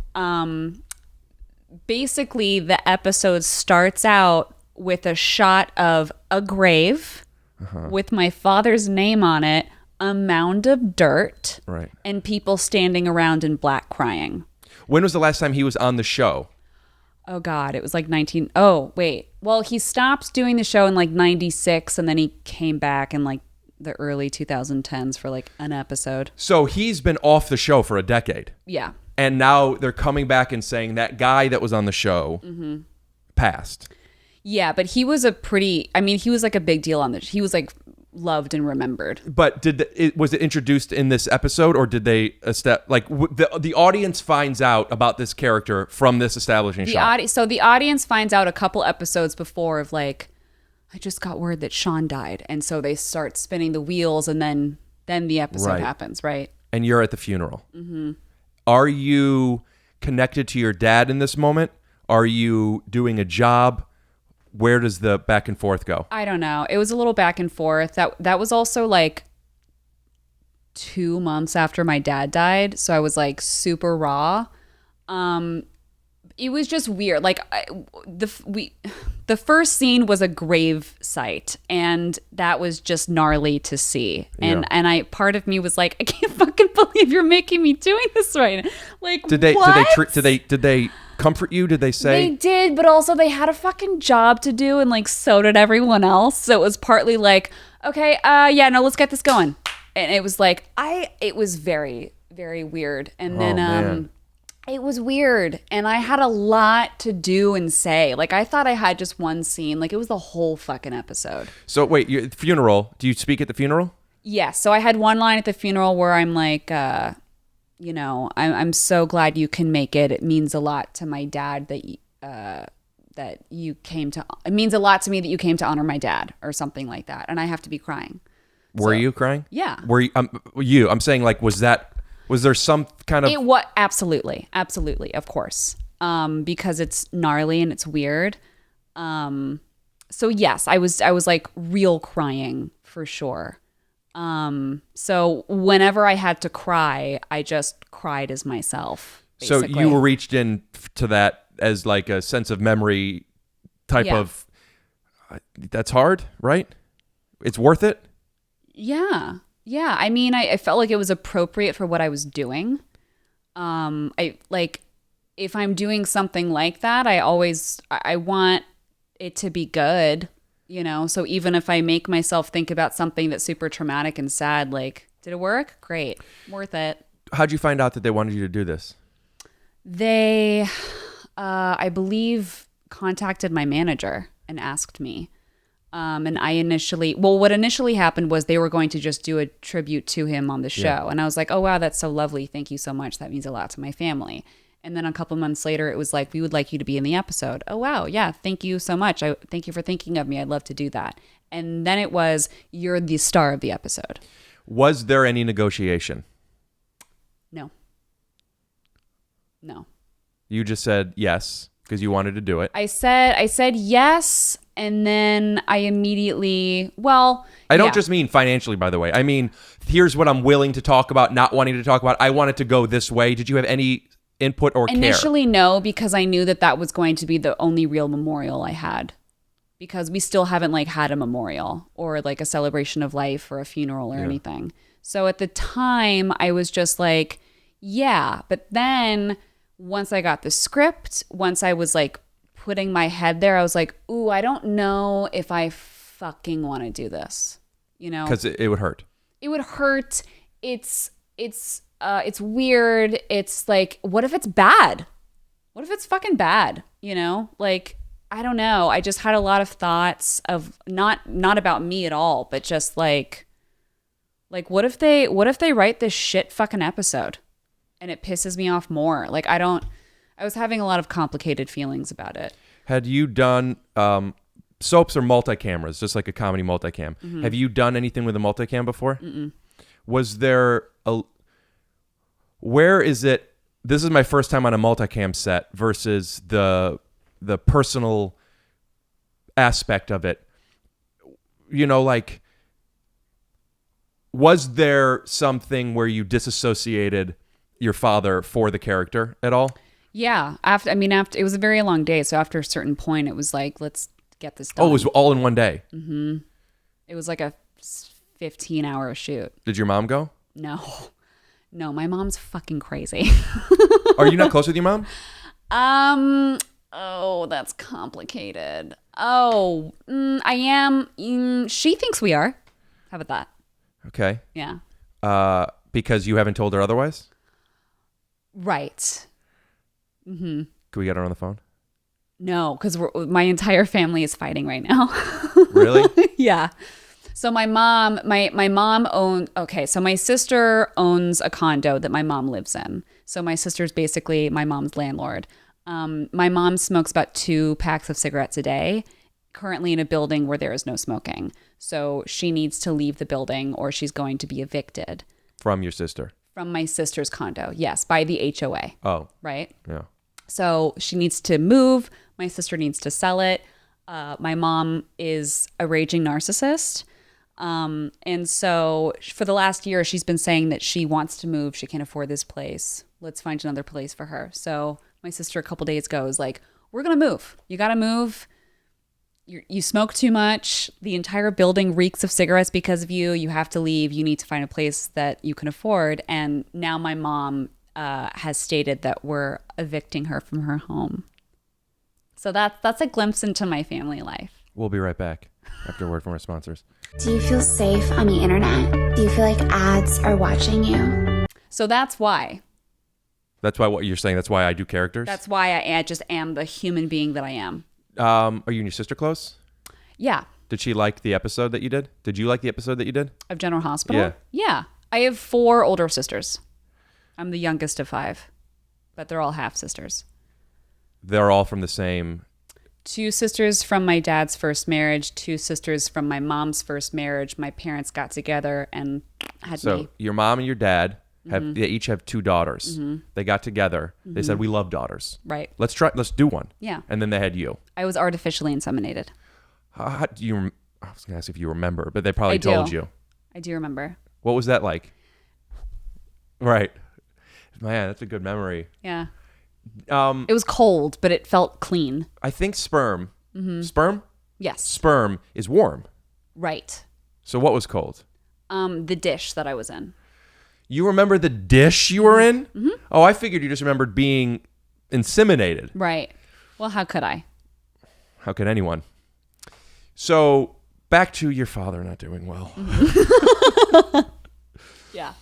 basically the episode starts out with a shot of a grave with my father's name on it, a mound of dirt, right, and people standing around in black crying. When was the last time he was on the show? Oh God, it was like oh wait. Well, he stopped doing the show in like 96, and then he came back in like the early 2010s for like an episode. So he's been off the show for a decade. Yeah. And now they're coming back and saying that guy that was on the show passed. Yeah, but he was he was like a big deal on this. He was like loved and remembered. But was it introduced in this episode, or did they the audience finds out about this character from this establishing shot? So the audience finds out a couple episodes before of like, I just got word that Sean died, and so they start spinning the wheels, and then the episode happens, right? And you're at the funeral. Mm-hmm. Are you connected to your dad in this moment? Are you doing a job? Where does the back and forth go? I don't know. It was a little back and forth. That was also like 2 months after my dad died, so I was like super raw. It was just weird. Like the first scene was a grave site, and that was just gnarly to see. And I part of me was like, I can't fucking believe you're making me doing this right now. Like, did they comfort you? Did they say? They did, but also they had a fucking job to do, and like so did everyone else. So it was partly like, okay, let's get this going. And it was like it was very, very weird. And then it was weird, and I had a lot to do and say. Like, I thought I had just one scene. Like, it was the whole fucking episode. So wait, your funeral? Do you speak at the funeral? Yes. So I had one line at the funeral where I'm like, I'm so glad you can make it. It means a lot to my dad that you came to. It means a lot to me that you came to honor my dad, or something like that. And I have to be crying. Were you crying? Yeah. Were you? I'm saying, like, was that? Was there some kind of... Absolutely, of course. Because it's gnarly and it's weird. So yes, I was like real crying for sure. So whenever I had to cry, I just cried as myself. Basically. So you were reached in to that as like a sense of memory type of... That's hard, right? It's worth it? Yeah. I mean, I felt like it was appropriate for what I was doing. If I'm doing something like that, I want it to be good, So even if I make myself think about something that's super traumatic and sad, like, did it work? Great. Worth it. How'd you find out that they wanted you to do this? They, I believe, contacted my manager and asked me. And what initially happened was they were going to just do a tribute to him on the show. Yeah. And I was like, oh, wow, that's so lovely. Thank you so much. That means a lot to my family. And then a couple months later, it was like, we would like you to be in the episode. Oh, wow. Yeah. Thank you so much. Thank you for thinking of me. I'd love to do that. And then it was, you're the star of the episode. Was there any negotiation? No. You just said yes because you wanted to do it. I said yes. And then I immediately, I don't just mean financially, by the way. I mean, here's what I'm willing to talk about, not wanting to talk about. I want it to go this way. Did you have any input or care? Initially, no, because I knew that was going to be the only real memorial I had. Because we still haven't had a memorial or like a celebration of life or a funeral or anything. So at the time, I was just like, yeah. But then once I got the script, once I was putting my head there, I was like, ooh, I don't know if I fucking want to do this, Because it would hurt. It would hurt. It's weird. It's like, what if it's bad? What if it's fucking bad? I don't know. I just had a lot of thoughts of not about me at all, but just like what if they write this shit fucking episode and it pisses me off more? I was having a lot of complicated feelings about it. Had you done soaps or multi-cameras, just like a comedy multicam? Mm-hmm. Have you done anything with a multicam before? Mm-mm. Was there where is it? This is my first time on a multicam set versus the personal aspect of it. Was there something where you disassociated your father for the character at all? Yeah. After it was a very long day. So after a certain point, it was like, let's get this done. Oh, it was all in one day? Mm-hmm. It was like a 15-hour shoot. Did your mom go? No, my mom's fucking crazy. Are you not close with your mom? Oh, that's complicated. I am. She thinks we are. How about that? Okay. Yeah. Because you haven't told her otherwise? Right. Mm-hmm. Can we get her on the phone? No, because my entire family is fighting right now. Really? Yeah. So my mom so my sister owns a condo that my mom lives in. So my sister's basically my mom's landlord. My mom smokes about 2 packs of cigarettes a day, currently in a building where there is no smoking. So she needs to leave the building or she's going to be evicted. From your sister? From my sister's condo, yes, by the HOA. Oh. Right? Yeah. So she needs to move. My sister needs to sell it. My mom is a raging narcissist. And so for the last year, she's been saying that she wants to move. She can't afford this place. Let's find another place for her. So my sister a couple days ago was like, we're going to move. You got to move. You smoke too much. The entire building reeks of cigarettes because of you. You have to leave. You need to find a place that you can afford. And now my mom has stated that we're evicting her from her home. So that's a glimpse into my family life. We'll be right back after a word from our sponsors. Do you feel safe on the internet? Do you feel like ads are watching you? So that's why. That's why what you're saying. That's why I do characters? That's why I just am the human being that I am. Are you and your sister close? Yeah. Did she like the episode that you did? Did you like the episode that you did? Of General Hospital? Yeah. Yeah. I have 4 older sisters. I'm the youngest of 5, but they're all half sisters. They're all from the same... 2 sisters from my dad's first marriage, 2 sisters from my mom's first marriage. My parents got together and had me. So your mom and your dad they each have 2 daughters. They got together. They said, we love daughters. Right. Let's do one. Yeah. And then they had you. I was artificially inseminated. How do you? I was gonna ask if you remember, but they probably told you. I do remember. What was that like? Right. Man, that's a good memory. Yeah. It was cold, but it felt clean. I think sperm. Sperm? Yes. Sperm is warm. Right. So what was cold? The dish that I was in. You remember the dish you were in? Oh, I figured you just remembered being inseminated. Right. Well, how could I? How could anyone? So back to your father not doing well. Yeah.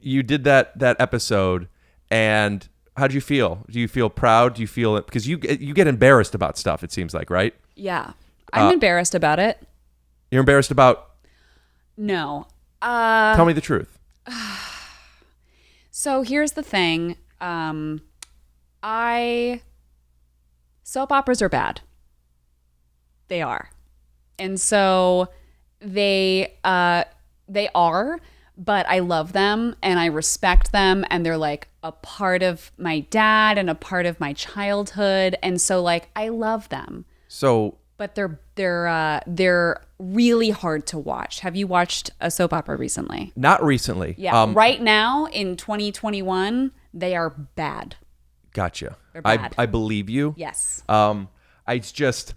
You did that episode, and how did you feel? Do you feel proud? Do you feel it? Because you get embarrassed about stuff, it seems like, right? Yeah. I'm embarrassed about it. You're embarrassed about? No. Tell me the truth. So here's the thing. Soap operas are bad. They are. And so they are, but I love them and I respect them, and they're like a part of my dad and a part of my childhood. And so like I love them. So But they're really hard to watch. Have you watched a soap opera recently? not recently. Yeah. Right now in 2021, they are bad. Gotcha. They're bad. I believe you. Yes. It's just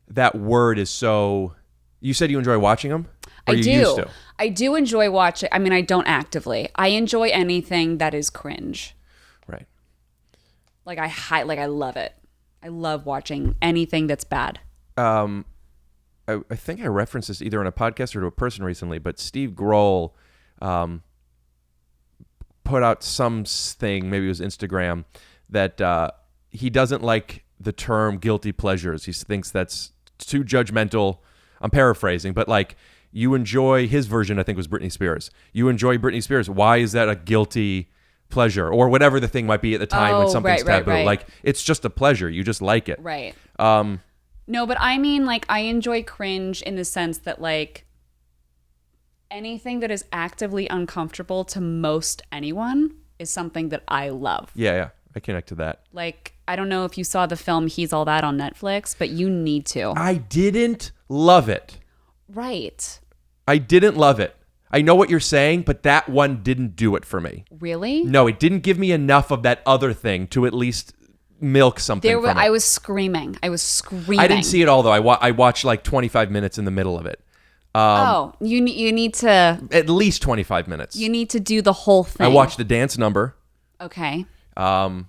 that word is so. You said you enjoy watching them. Or I you do. Used to? I do enjoy watching. I mean, I don't actively. I enjoy anything that is cringe. Right. Like I love it. I love watching anything that's bad. I think I referenced this either on a podcast or to a person recently, but Steve Grohl put out something, maybe it was Instagram, that he doesn't like the term guilty pleasures. He thinks that's too judgmental. I'm paraphrasing, but like you enjoy his version, I think was Britney Spears. You enjoy Britney Spears. Why is that a guilty pleasure? Or whatever the thing might be at the time when something's taboo. Right. Like it's just a pleasure. You just like it. Right. No, but I mean, like, I enjoy cringe in the sense that, like, anything that is actively uncomfortable to most anyone is something that I love. Yeah. I connect to that. Like, I don't know if you saw the film He's All That on Netflix, but you need to. I didn't love it. Right. I didn't love it. I know what you're saying, but that one didn't do it for me. Really? No, it didn't give me enough of that other thing to at least milk something from it. I was screaming. I didn't see it all, though. I watched like 25 minutes in the middle of it. You need to... At least 25 minutes. You need to do the whole thing. I watched the dance number. Okay. Yeah,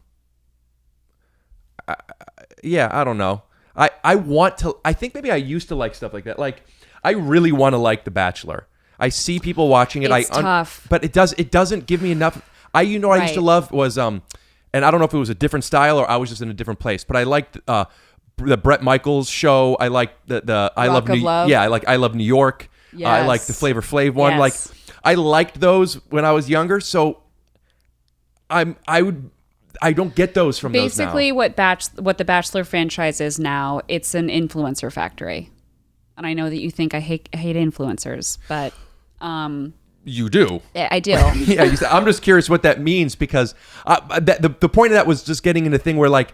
I don't know. I want to... I think maybe I used to like stuff like that. Like, I really want to like The Bachelor. I see people watching it. It's tough. But it doesn't give me enough... I used to love was... And I don't know if it was a different style or I was just in a different place, but I liked the Bret Michaels show. I liked the I Love New York. Yeah, I Love New York. Yes. I liked the Flavor Flav one. Yes. Like I liked those when I was younger. So I don't get those from basically those now. what the Bachelor franchise is now. It's an influencer factory, and I know that you think I hate influencers, but You do. I do. Yeah, I'm just curious what that means because the point of that was just getting into the thing where, like,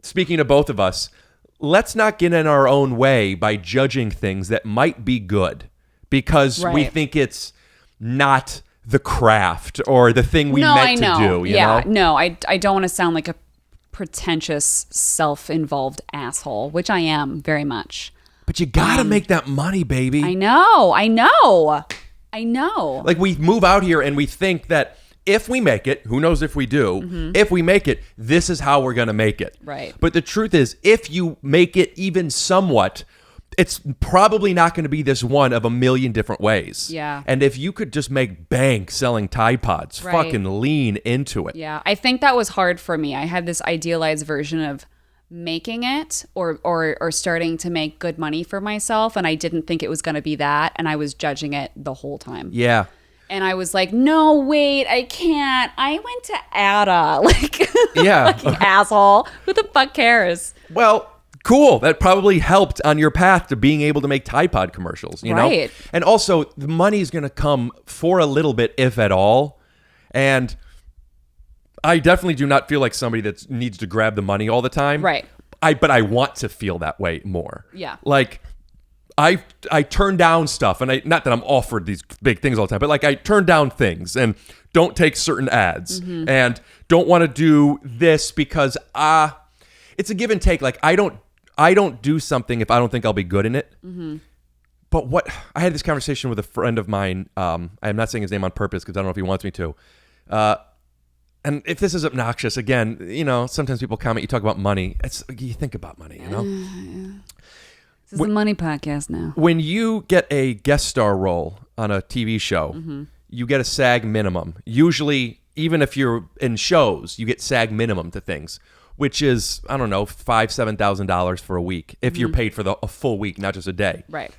speaking to both of us, let's not get in our own way by judging things that might be good because we think it's not the craft or the thing we meant to do. You know? No, I don't want to sound like a pretentious, self-involved asshole, which I am very much. But you gotta make that money, baby. I know. Like we move out here and we think that if we make it, who knows if we do, if we make it, this is how we're going to make it. Right. But the truth is, if you make it even somewhat, it's probably not going to be this one of a million different ways. Yeah. And if you could just make bank selling Tide Pods, fucking lean into it. Yeah. I think that was hard for me. I had this idealized version of making it or starting to make good money for myself, and I didn't think it was going to be that, and I was judging it the whole time. Yeah. And I was like, no, wait, I can't. I went to ADA. Like, Yeah. like, asshole. Who the fuck cares? Well, cool. That probably helped on your path to being able to make Tide Pod commercials, you know? Right. And also, the money is going to come for a little bit, if at all. And I definitely do not feel like somebody that needs to grab the money all the time. Right. But I want to feel that way more. Yeah. Like, I turn down stuff, and not that I'm offered these big things all the time, but like I turn down things and don't take certain ads and don't want to do this because it's a give and take. Like I don't do something if I don't think I'll be good in it. But what I had this conversation with a friend of mine. I'm not saying his name on purpose because I don't know if he wants me to. And if this is obnoxious, again, you know, sometimes people comment, you talk about money. You think about money, you know? This is a money podcast now. When you get a guest star role on a TV show, you get a SAG minimum. Usually, even if you're in shows, you get SAG minimum to things, which is, I don't know, $5,000, $7,000 for a week if you're paid for a full week, not just a day. Right.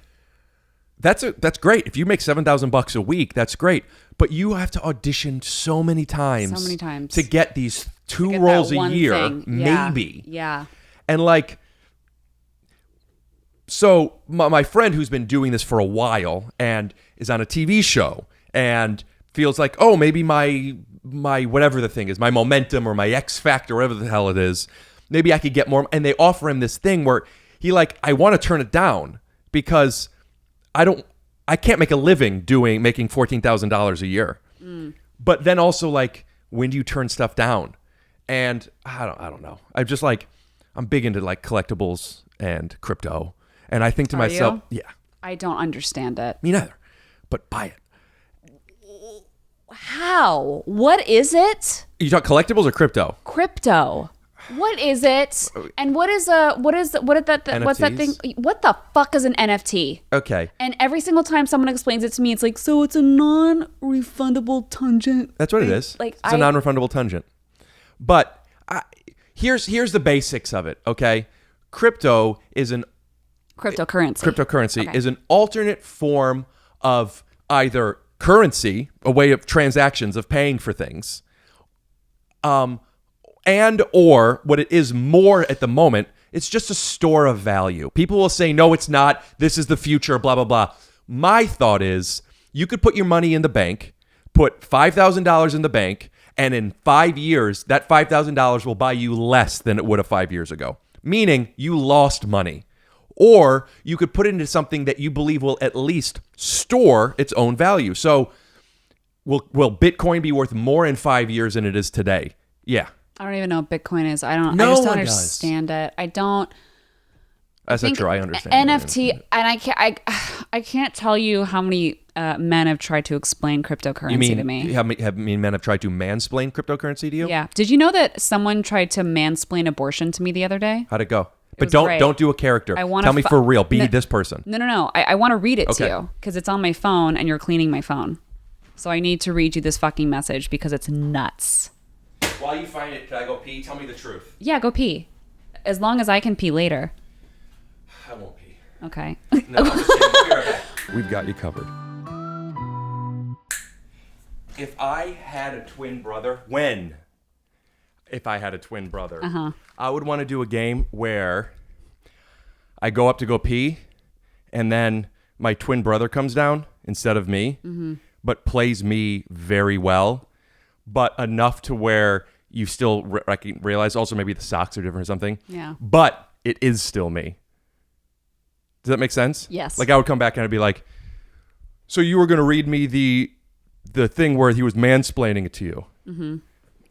That's great. If you make $7,000 a week, that's great. But you have to audition so many times to get these two roles a year, maybe. Yeah. And like, so my friend who's been doing this for a while and is on a TV show and feels like, oh, maybe my whatever the thing is, my momentum or my X factor, whatever the hell it is, maybe I could get more. And they offer him this thing where he like, I want to turn it down because I can't make a living making $14,000 a year. But then also like, when do you turn stuff down? And I don't know. I'm just like, I'm big into like collectibles and crypto. And I think to myself, yeah, I don't understand it. me neither, but buy it. How? What is it? You talk collectibles or crypto? Crypto. What is it? And what's that thing? What the fuck is an NFT? Okay. And every single time someone explains it to me, it's like, so it's a non-refundable tangent. That's what it is. Like, it's a non-refundable tangent. But here's the basics of it, okay? Crypto is Cryptocurrency Okay. is an alternate form of either currency, a way of transactions, of paying for things, and or what it is more at the moment, it's just a store of value. People will say, no, it's not. This is the future, blah, blah, blah. My thought is you could put your money in the bank, put $5,000 in the bank, and in 5 years, that $5,000 will buy you less than it would have 5 years ago, meaning you lost money. Or you could put it into something that you believe will at least store its own value. So will Bitcoin be worth more in 5 years than it is today? Yeah. I don't even know what Bitcoin is. I just don't understand it. I don't. That's not true. I understand. NFT, and I can't tell you how many men have tried to explain cryptocurrency to me. Have men have tried to mansplain cryptocurrency to you? Yeah. Did you know that someone tried to mansplain abortion to me the other day? How'd it go? But was great. don't do a character. Tell me for real. Be this person. No. I want to read it to you because it's on my phone and you're cleaning my phone. So I need to read you this fucking message because it's nuts. While you find it, can I go pee? Tell me the truth. Yeah, go pee. As long as I can pee later. I won't pee. Okay. No, I'm just kidding. We'll be right back. We've got you covered. If I had a twin brother, if I had a twin brother, I would want to do a game where I go up to go pee, and then my twin brother comes down instead of me, but plays me very well, but enough to where you still realize also maybe the socks are different or something. Yeah. But it is still me. Does that make sense? Yes. Like I would come back and I'd be like, so you were going to read me the thing where he was mansplaining it to you. Mm-hmm.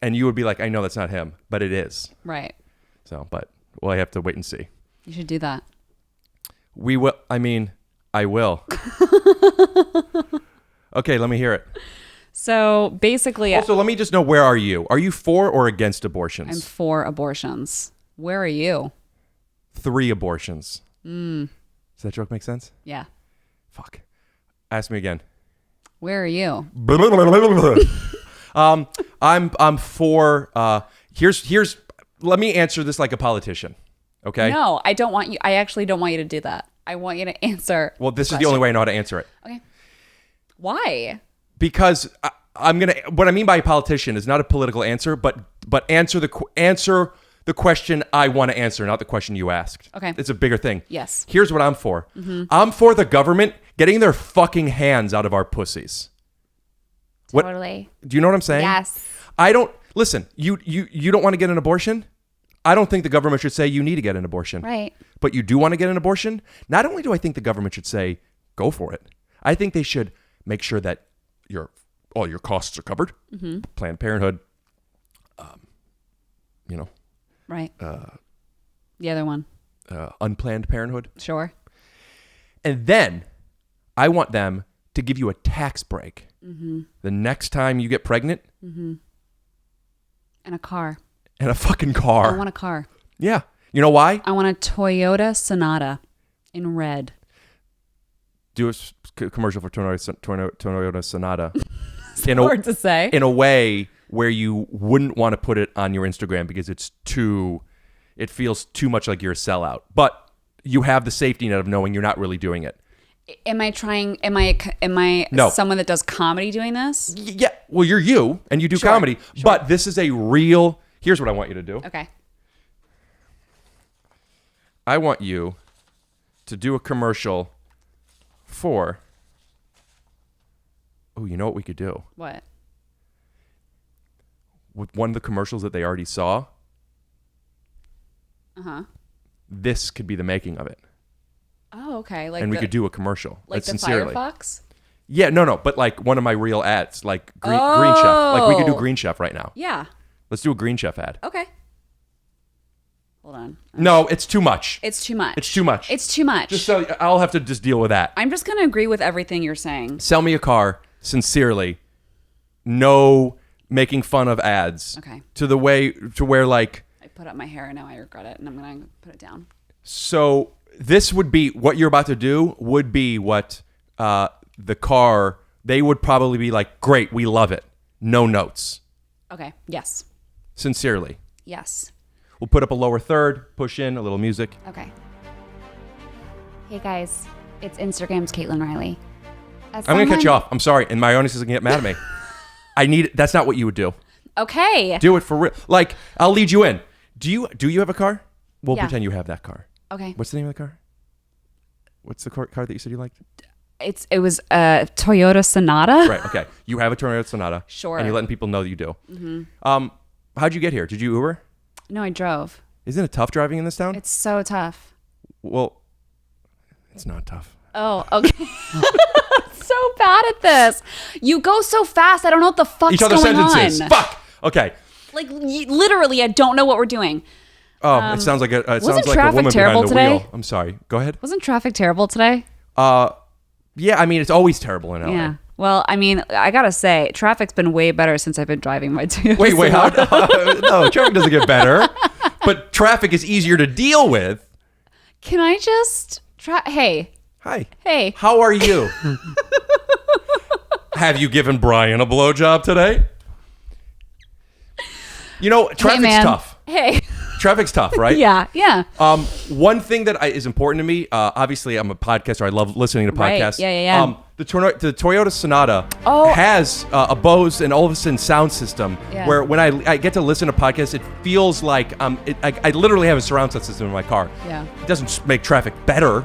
And you would be like, I know that's not him, but it is. Right. So, I have to wait and see. You should do that. We will. I mean, I will. Okay, let me hear it. So basically, Also, let me just know, where are you? Are you for or against abortions? I'm for abortions. Where are you? 3 abortions. Does that joke make sense? Yeah. Fuck. Ask me again. Where are you? I'm for. Here's. Let me answer this like a politician. Okay. No, I don't want you. I actually don't want you to do that. I want you to answer. Well, this is the only way I know how to answer it. Okay. Why? Because I'm gonna. What I mean by politician is not a political answer, but answer the question I want to answer, not the question you asked. Okay. It's a bigger thing. Yes. Here's what I'm for. I'm for the government getting their fucking hands out of our pussies. Totally. Do you know what I'm saying? Yes. I don't listen. You don't want to get an abortion? I don't think the government should say you need to get an abortion. Right. But you do want to get an abortion? Not only do I think the government should say go for it, I think they should make sure that all your costs are covered. Planned Parenthood. Right. The other one. Unplanned Parenthood. Sure. And then I want them to give you a tax break the next time you get pregnant. And a car. And a fucking car. I want a car. Yeah. You know why? I want a Toyota Sonata in red. Do a commercial for Toyota Sonata. Hard to say. In a way where you wouldn't want to put it on your Instagram because it feels too much like you're a sellout. But you have the safety net of knowing you're not really doing it. Am I No. someone that does comedy doing this? Yeah. Well, you're you and you do comedy, but this is a real, here's what I want you to do. Okay. I want you to do a commercial for, oh, you know what we could do? What? With one of the commercials that they already saw, this could be the making of it. Oh, okay. Like and we could do a commercial. like the sincerely. Firefox? Yeah, no, but like one of my real ads, like Green Chef. Like we could do Green Chef right now. Yeah. Let's do a Green Chef ad. Okay. Hold on. No, it's too much. It's too much. It's too much. It's too much. Just so I'll have to just deal with that. I'm just going to agree with everything you're saying. Sell me a car, sincerely. No making fun of ads. Okay. To where like I put up my hair and now I regret it and I'm going to put it down. So this would be what you're about to do would be what the car, they would probably be like, great, we love it. No notes. Okay. Yes. Sincerely. Yes. We'll put up a lower third, push in a little music. Okay. Hey guys, it's Instagram's Caitlin Reilly. I'm going to cut you off. I'm sorry. And my audience is going to get mad at me. That's not what you would do. Okay. Do it for real. Like, I'll lead you in. Do you have a car? We'll Yeah. pretend you have that car. Okay. What's the name of the car? What's the car that you said you liked? It was a Toyota Sonata. Right. Okay. You have a Toyota Sonata. Sure. And you're letting people know that you do. Mm-hmm. How'd you get here? Did you Uber? No, I drove. Isn't it tough driving in this town? It's so tough. Well, it's not tough. Oh, okay. So bad at this. You go so fast. I don't know what the fuck's Each other going sentences. on. Fuck. Okay. Like literally, I don't know what we're doing. Oh, it sounds like a traffic woman terrible behind the today? wheel. I'm sorry. Go ahead. Wasn't traffic terrible today? Yeah, I mean, it's always terrible in LA. Yeah. Well, I mean, I gotta say, traffic's been way better since I've been driving my Toyota. Wait, how? Sonata. No, traffic doesn't get better. But traffic is easier to deal with. Can I just try? Hey. Hi. Hey. How are you? Have you given Brian a blowjob today? You know, traffic's man. tough. Hey. Traffic's tough, right? Yeah. Yeah. One thing that is important to me, obviously I'm a podcaster. I love listening to Right. podcasts. Yeah. The Toyota Sonata Oh. has a Bose and Olufsen sound system Yeah. where when I get to listen to podcasts, it feels like I literally have a surround sound system in my car. Yeah. It doesn't make traffic better,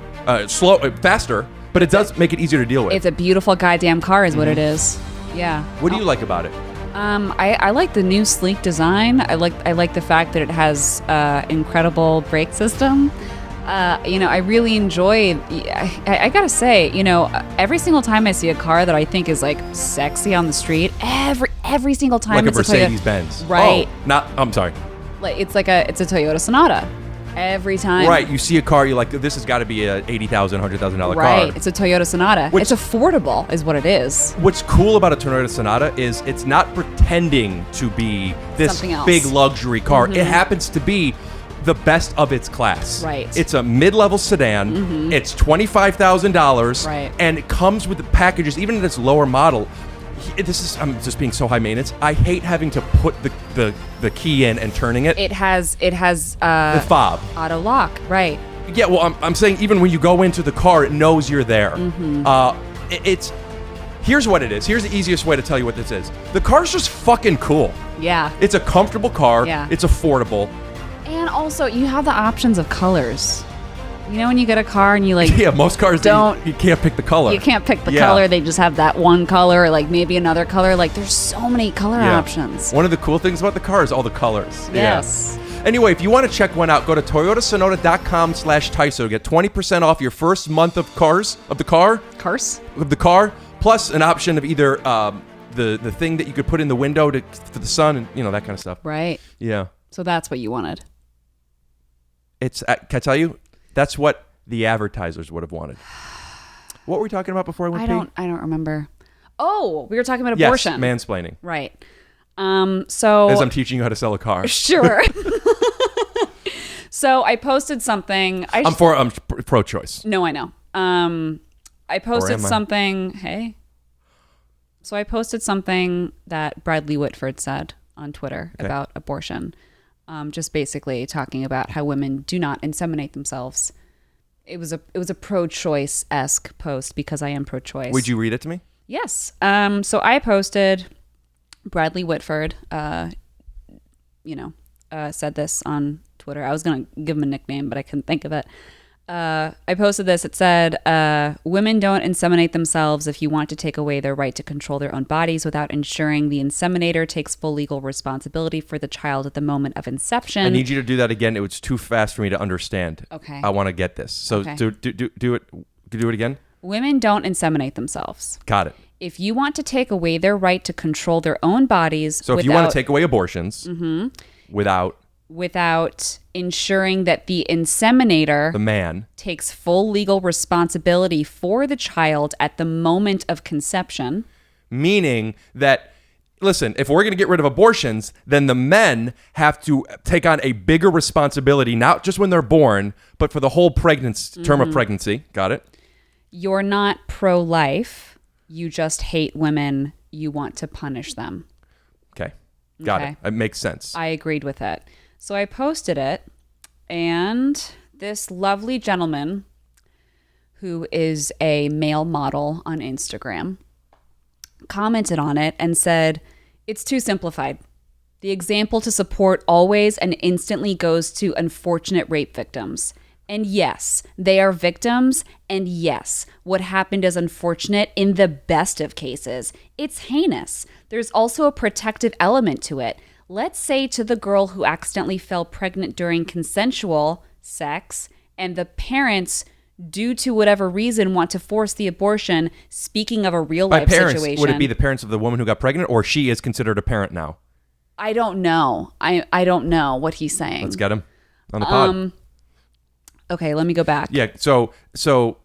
faster, but it does make it easier to deal with. It's a beautiful goddamn car, is what it is. Yeah. What do you like about it? I like the new sleek design. I like the fact that it has incredible brake system. I really enjoy. I gotta say, every single time I see a car that I think is like sexy on the street, every single time Like a it's Mercedes Benz, right? Oh, I'm sorry. It's a Toyota Sonata. Every time, Right, you see a car, you're like, this has got to be a $80,000, $100,000 right? car. It's a Toyota Sonata. Which- it's affordable, is what it is. What's cool about a Toyota Sonata is it's not pretending to be this Something else. big luxury car. It happens to be the best of its class. Right. It's a mid-level sedan. It's $25,000. Right. And it comes with the packages, even in its lower model. I'm just being so high maintenance. I hate having to put the key in and turning it. It has The fob. auto lock, right? Yeah, well, I'm saying even when you go into the car, it knows you're there. Here's what it is. Here's the easiest way to tell you what this is. The car's just fucking cool. Yeah. It's a comfortable car. Yeah. It's affordable. And also, you have the options of colors. You know when you get a car and you like Yeah, most cars you can't pick the color. You can't pick the color. They just have that one color or like maybe another color. Like there's so many color options. One of the cool things about the car is all the colors. Yes. Yeah. Anyway, if you want to check one out, go to toyotasonota.com/TYSO. Get 20% off your first month of the car, plus an option of either the thing that you could put in the window for the sun and that kind of stuff. Right. Yeah. So that's what you wanted. It's can I tell you? That's what the advertisers would have wanted. What were we talking about before I went pee? I don't remember. Oh, we were talking about abortion. Yes, mansplaining. Right. So as I'm teaching you how to sell a car. Sure. So I posted something. I'm pro-choice. No, I know. I posted something. Hey. So I posted something that Bradley Whitford said on Twitter about abortion. Just basically talking about how women do not inseminate themselves. It was a pro-choice-esque post because I am pro-choice. Would you read it to me? Yes. So I posted Bradley Whitford, said this on Twitter. I was going to give him a nickname, but I couldn't think of it. I posted this. It said, women don't inseminate themselves if you want to take away their right to control their own bodies without ensuring the inseminator takes full legal responsibility for the child at the moment of inception. I need you to do that again. It was too fast for me to understand. Okay. I want to get this. So do it again. Women don't inseminate themselves. Got it. If you want to take away their right to control their own bodies, so if you want to take away abortions without ensuring that the inseminator, the man, takes full legal responsibility for the child at the moment of conception. Meaning that, listen, if we're going to get rid of abortions, then the men have to take on a bigger responsibility, not just when they're born, but for the whole pregnancy, term of pregnancy. Got it? You're not pro-life. You just hate women. You want to punish them. Okay. Got it. It makes sense. I agreed with it. So I posted it, and this lovely gentleman who is a male model on Instagram commented on it and said, "It's too simplified. The example to support always and instantly goes to unfortunate rape victims. And yes, they are victims, and yes, what happened is unfortunate in the best of cases. It's heinous. There's also a protective element to it. Let's say to the girl who accidentally fell pregnant during consensual sex, and the parents, due to whatever reason, want to force the abortion, speaking of a real-life situation." Would it be the parents of the woman who got pregnant, or she is considered a parent now? I don't know. I don't know what he's saying. Let's get him on the pod. Okay, let me go back. Yeah, so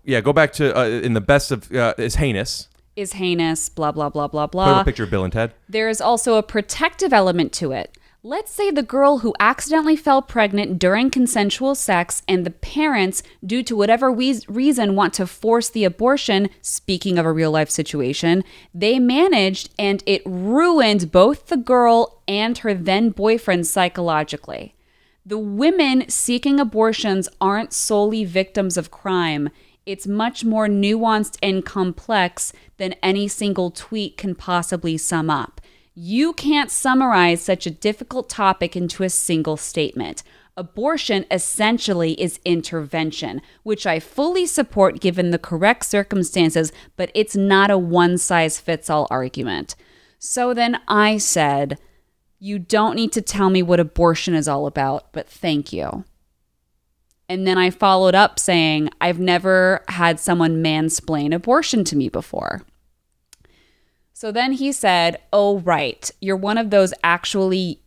go back to in the best of is heinous. Is heinous, blah, blah, blah, blah, blah. Put up a picture of Bill and Ted. There is also a protective element to it. Let's say the girl who accidentally fell pregnant during consensual sex and the parents, due to whatever reason, want to force the abortion, speaking of a real life situation, they managed and it ruined both the girl and her then boyfriend psychologically. The women seeking abortions aren't solely victims of crime. It's much more nuanced and complex than any single tweet can possibly sum up. You can't summarize such a difficult topic into a single statement. Abortion essentially is intervention, which I fully support given the correct circumstances, but it's not a one-size-fits-all argument. So then I said, you don't need to tell me what abortion is all about, but thank you. And then I followed up saying, I've never had someone mansplain abortion to me before. So then he said, oh, right. You're one of those that actually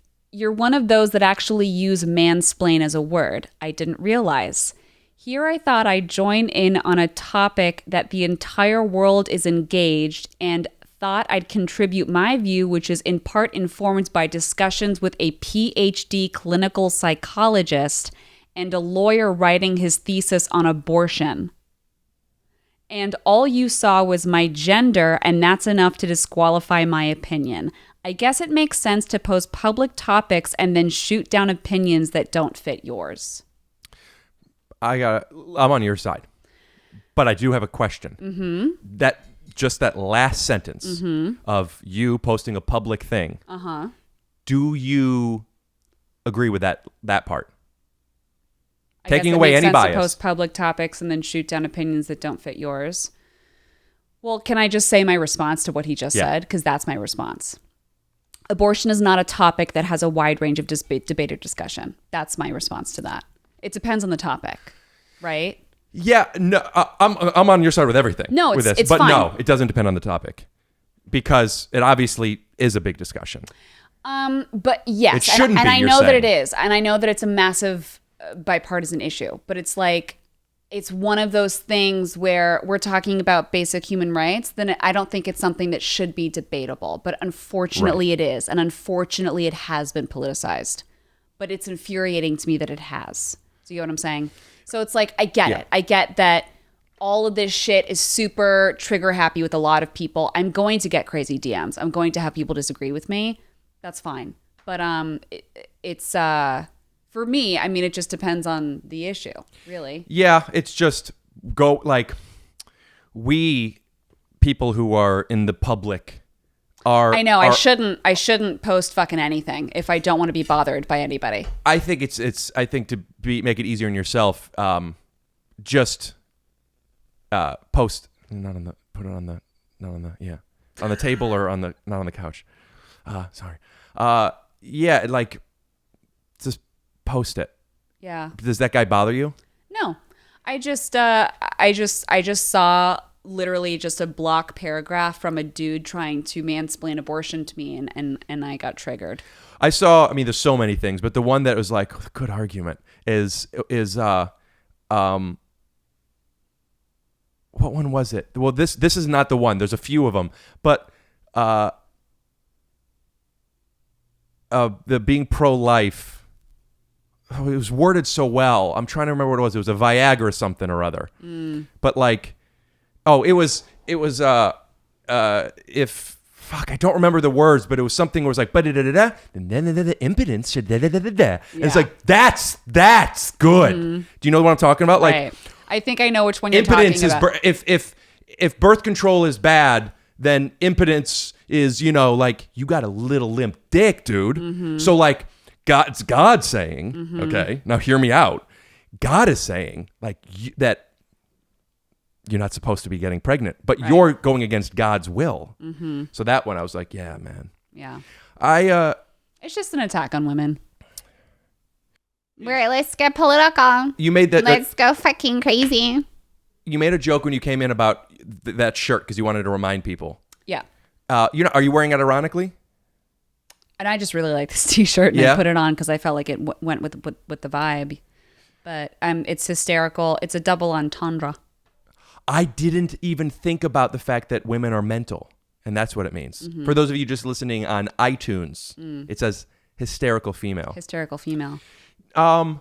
use mansplain as a word. I didn't realize. Here I thought I'd join in on a topic that the entire world is engaged and thought I'd contribute my view, which is in part informed by discussions with a PhD clinical psychologist and a lawyer writing his thesis on abortion. And all you saw was my gender, and that's enough to disqualify my opinion. I guess it makes sense to post public topics and then shoot down opinions that don't fit yours. I'm on your side, but I do have a question. Mm-hmm. That last sentence of you posting a public thing. Do you agree with that part? Taking guess it away makes any sense bias. to post public topics and then shoot down opinions that don't fit yours. Well, can I just say my response to what he just said? Because that's my response. Abortion is not a topic that has a wide range of debate or discussion. That's my response to that. It depends on the topic, right? Yeah, no, I'm on your side with everything. No, with this, it's but fine. no, it doesn't depend on the topic because it obviously is a big discussion. But yes, It shouldn't and be, I you're know that saying. it is, and I know that it's a massive bipartisan issue. But it's like it's one of those things where we're talking about basic human rights. Then I don't think it's something that should be debatable. But unfortunately, it is, and unfortunately, it has been politicized. But it's infuriating to me that it has. Do you know what I'm saying? So it's like, I get it. I get that all of this shit is super trigger happy with a lot of people. I'm going to get crazy DMs. I'm going to have people disagree with me. That's fine. But it's for me, I mean, it just depends on the issue, really. Yeah, it's just we people who are in the public are. I know I shouldn't post fucking anything if I don't want to be bothered by anybody. I think I think to make it easier on yourself, just post not on the table or not on the couch. Sorry. Yeah, like just post it. Yeah. Does that guy bother you? No, I just saw literally just a block paragraph from a dude trying to mansplain abortion to me, and I got triggered. I saw. I mean, there's so many things, but the one that was like good argument is what one was it? Well, this is not the one. There's a few of them, but the being pro-life. Oh, it was worded so well. I'm trying to remember what it was. It was a Viagra or something or other. But like, oh, it was if fuck, I don't remember the words, but it was something where it was like, and then the impotence. It's like that's good. Do you know what I'm talking about? Like, Right. I think I know which one you're impotence talking about. if birth control is bad, then impotence is, like you got a little limp dick, dude. So like it's God saying, okay, now hear me out. God is saying like that you're not supposed to be getting pregnant, but you're going against God's will. So that one I was like, yeah, man. Yeah. It's just an attack on women. Right, let's get political. You made that. Let's go fucking crazy. You made a joke when you came in about that shirt because you wanted to remind people. Yeah. Are you wearing it ironically? And I just really like this T-shirt, and Yeah. I put it on because I felt like it went with the vibe. But it's hysterical. It's a double entendre. I didn't even think about the fact that women are mental, and that's what it means. For those of you just listening on iTunes, it says hysterical female. Hysterical female. I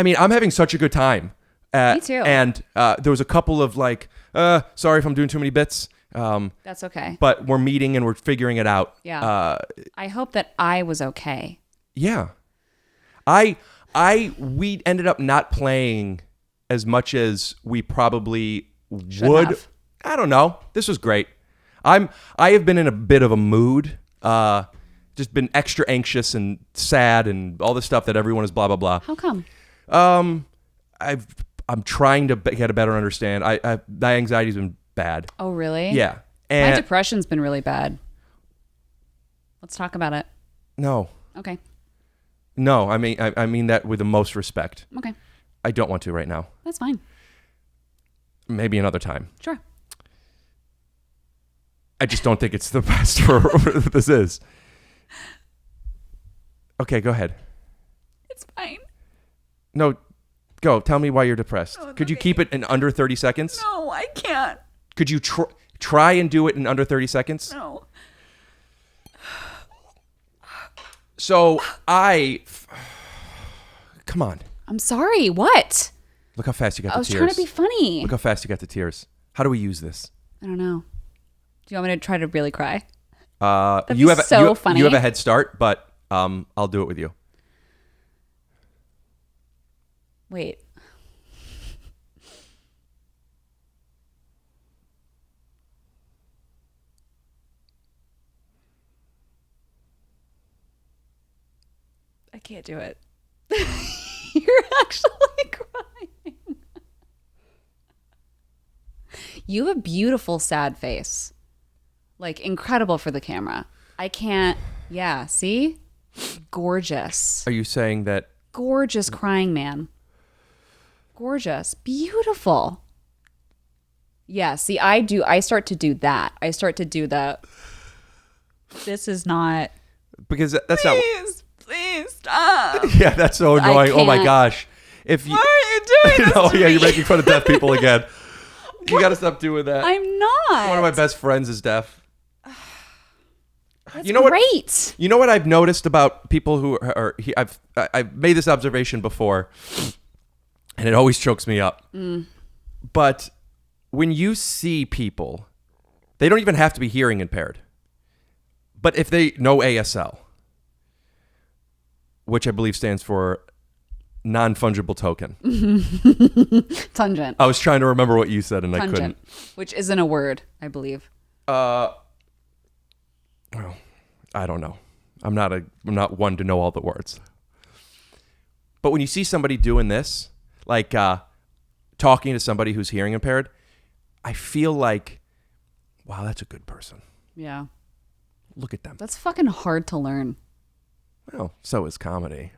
mean, I'm having such a good time. Me too. And there was a couple of like, sorry if I'm doing too many bits. That's okay. But we're meeting and we're figuring it out. Yeah. I hope that I was okay. Yeah. We ended up not playing as much as we probably would. have. I don't know. This was great. I have been in a bit of a mood. Just been extra anxious and sad and all the stuff that everyone is blah blah blah. How come? I'm trying to get a better understand. My anxiety's been bad. Oh, really? Yeah. My And depression's been really bad. Let's talk about it. no. Okay. No, I mean that with the most respect. Okay. I don't want to right now. That's fine. Maybe another time. Sure. I just don't think it's the best for what this is. Okay, go ahead. It's fine. No, go. Tell me why you're depressed. Could you keep it in under 30 seconds? No, I can't. Could you try and do it in under 30 seconds? No. So come on. I'm sorry. What? Look how fast you got I the was tears. trying to be funny. Look how fast you got the tears. How do we use this? I don't know. Do you want me to try to really cry? That'd be so funny. You have a head start, but I'll do it with you. Wait. I can't do it. You're actually You have a beautiful sad face. Like, incredible for the camera. I can't. Yeah, see? Gorgeous. Are you saying that? Gorgeous crying man. Gorgeous. Beautiful. Yeah, see, I start to do that. I start to do the, this is not. Because that's not. Please stop. Yeah, that's so annoying. Oh my can't. gosh. If you, Why are you doing this oh to yeah, me? you're making fun of deaf people again. You got to stop doing that. I'm not. One of my best friends is deaf. That's you know what? great. You know what I've noticed about people who are I've made this observation before, and it always chokes me up. But when you see people, they don't even have to be hearing impaired. But if they know ASL, which I believe stands for non-fungible token. Tangent. I was trying to remember what you said and I couldn't. Tangent, which isn't a word, I believe. Well, I don't know. I'm not one to know all the words. But when you see somebody doing this, like talking to somebody who's hearing impaired, I feel like, wow, that's a good person. Yeah. Look at them. That's fucking hard to learn. Well, so is comedy.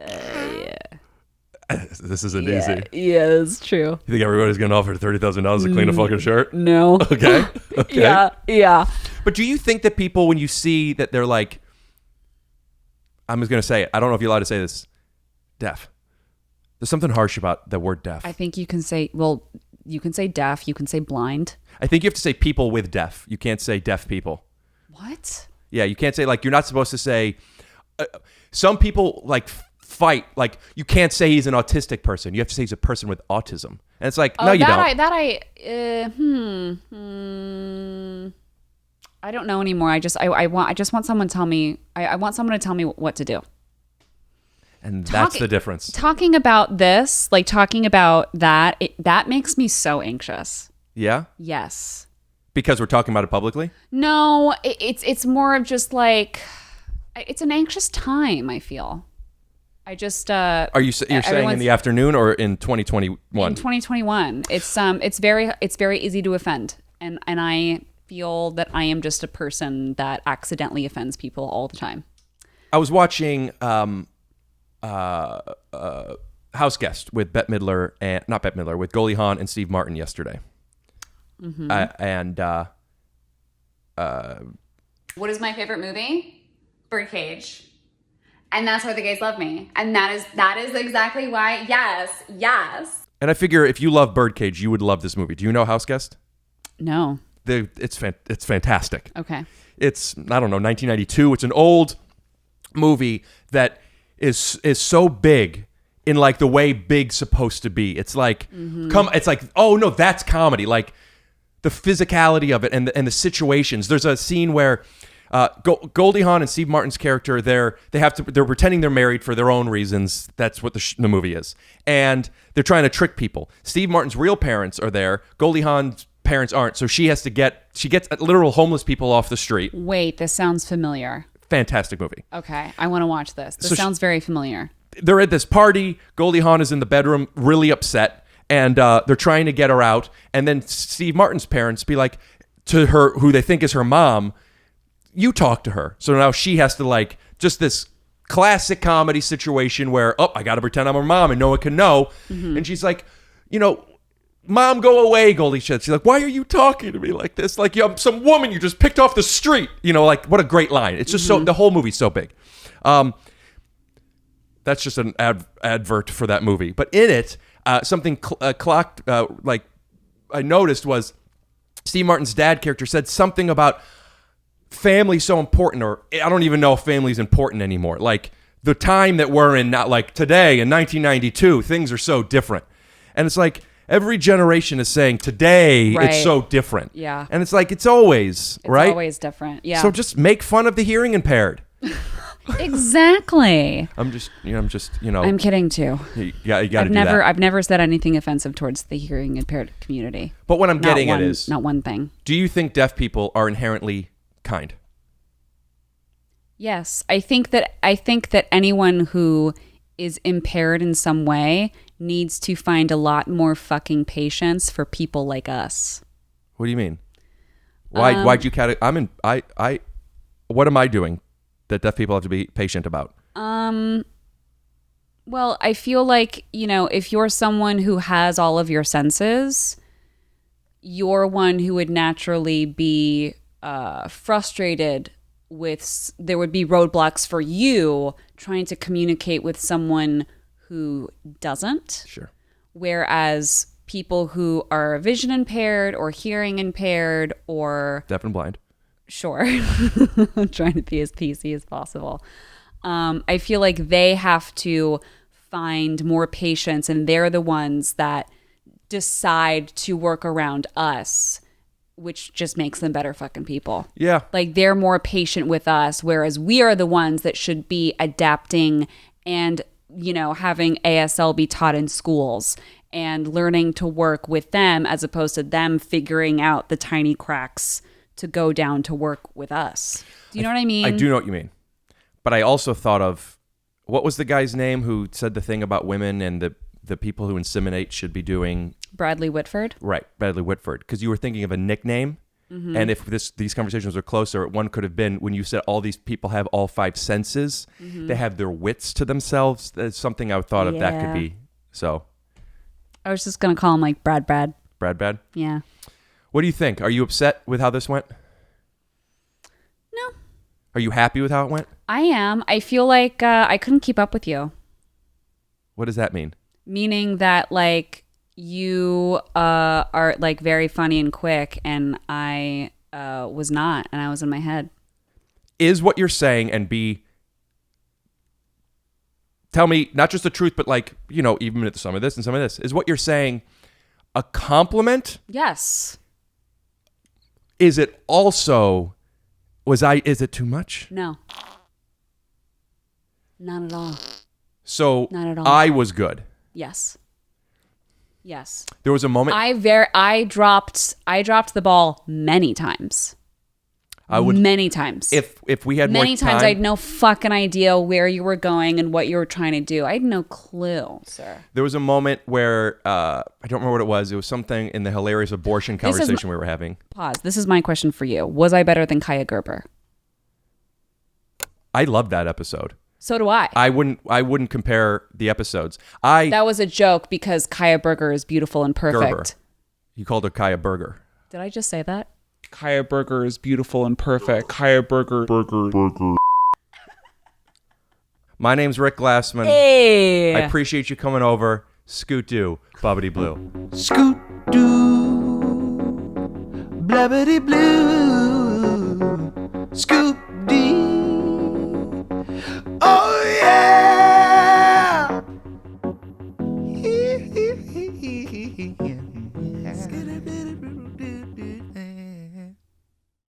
Yeah. This isn't easy. Yeah, it's true. You think everybody's getting offered $30,000 to clean a fucking shirt? No. Okay. Okay. Yeah. But do you think that people, when you see that they're like, I'm just going to say it. I don't know if you're allowed to say this. Deaf. There's something harsh about the word deaf. I think you can say, well, you can say deaf, you can say blind. I think you have to say people with deaf. You can't say deaf people. What? Yeah, you can't say, like, you're not supposed to say, some people, like, fight, like, you can't say he's an autistic person. You have to say he's a person with autism. And it's like, no, you don't. I don't know anymore. I just want someone to tell me, I want someone to tell me what to do. And that's the difference. Talking about this, like talking about that, that makes me so anxious. Yeah? Yes. Because we're talking about it publicly? No, it's more of just like, it's an anxious time, I feel. I just Are you're saying in the afternoon or in 2021? In 2021. It's very easy to offend. And I feel that I am just a person that accidentally offends people all the time. I was watching House Guest with Bette Midler and not Bette Midler, with Goldie Hawn and Steve Martin yesterday. Mm-hmm. What is my favorite movie? Birdcage. And that's why the gays love me. And that is exactly why, yes. And I figure if you love Birdcage, you would love this movie. Do you know House Guest? No. It's fantastic. Okay. It's, I don't know, 1992. It's an old movie that is so big in like the way big's supposed to be. It's like, it's like, oh no, that's comedy. Like the physicality of it and the situations. There's a scene where Goldie Hawn and Steve Martin's character, they're pretending they're married for their own reasons. That's what the movie is. And they're trying to trick people. Steve Martin's real parents are there. Goldie Hawn's parents aren't. So she gets literal homeless people off the street. Wait, this sounds familiar. Fantastic movie. Okay, I want to watch this. This sounds very familiar. They're at this party. Goldie Hawn is in the bedroom, really upset, and they're trying to get her out. And then Steve Martin's parents be like to her, who they think is her mom, you talk to her. So now she has to, like, just this classic comedy situation where, oh, I got to pretend I'm her mom and no one can know. Mm-hmm. And she's like, Mom, go away, Goldie said. She's like, why are you talking to me like this? Like, I'm some woman you just picked off the street. Like, what a great line. It's just so, the whole movie's so big. That's just an advert for that movie. But in it, something clocked, like I noticed was Steve Martin's dad character said something about family so important, or I don't even know if family's important anymore. Like the time that we're in, not like today in 1992, things are so different. And it's like, every generation is saying today it's so different. Yeah. And it's like, it's always, right? It's always different. Yeah. So just make fun of the hearing impaired. Exactly. I'm just, I'm kidding too. You got to do that. I've never said anything offensive towards the hearing impaired community. But what I'm getting at is, not one thing. Do you think deaf people are inherently kind? Yes. I think that anyone who is impaired in some way needs to find a lot more fucking patience for people like us. What do you mean? Why'd you what am I doing that deaf people have to be patient about? Well, I feel like, if you're someone who has all of your senses, you're one who would naturally be frustrated with, there would be roadblocks for you trying to communicate with someone who doesn't. Sure. Whereas people who are vision impaired or hearing impaired or Deaf and blind. Sure. I'm trying to be as PC as possible. I feel like they have to find more patience, and they're the ones that decide to work around us, which just makes them better fucking people. Yeah. Like, they're more patient with us, whereas we are the ones that should be adapting and, having ASL be taught in schools and learning to work with them as opposed to them figuring out the tiny cracks to go down to work with us. Do you know what I mean? I do know what you mean. But I also thought of, what was the guy's name who said the thing about women and the people who inseminate should be doing? Bradley Whitford. Right, Bradley Whitford. Because you were thinking of a nickname. Mm-hmm. And if these conversations were closer, one could have been when you said all these people have all five senses, mm-hmm. they have their wits to themselves. That's something I thought of that could be. So I was just going to call him like Brad. Brad? Yeah. What do you think? Are you upset with how this went? No. Are you happy with how it went? I am. I feel like I couldn't keep up with you. What does that mean? Meaning that, like, you are, like, very funny and quick, and I was not, and I was in my head. Is what you're saying, and B, tell me, not just the truth, but, like, even at some of this and some of this, is what you're saying a compliment? Yes. Is it also, is it too much? No. Not at all. So not at all. I was good. Yes. There was a moment. I dropped the ball many times. Many times. If we had many more time, times, I had no fucking idea where you were going and what you were trying to do. I had no clue, sir. There was a moment where I don't remember what it was. It was something in the hilarious abortion conversation we were having. Pause. This is my question for you. Was I better than Kaya Gerber? I loved that episode. So do I. I wouldn't compare the episodes. That was a joke because Kaya Berger is beautiful and perfect. Gerber. You called her Kaya Berger. Did I just say that? Kaya Berger is beautiful and perfect. Kaya Berger. My name's Rick Glassman. Hey. I appreciate you coming over. Scoot doo, bobbity blue. Scoot doo, blabbity blue. Scoop dee.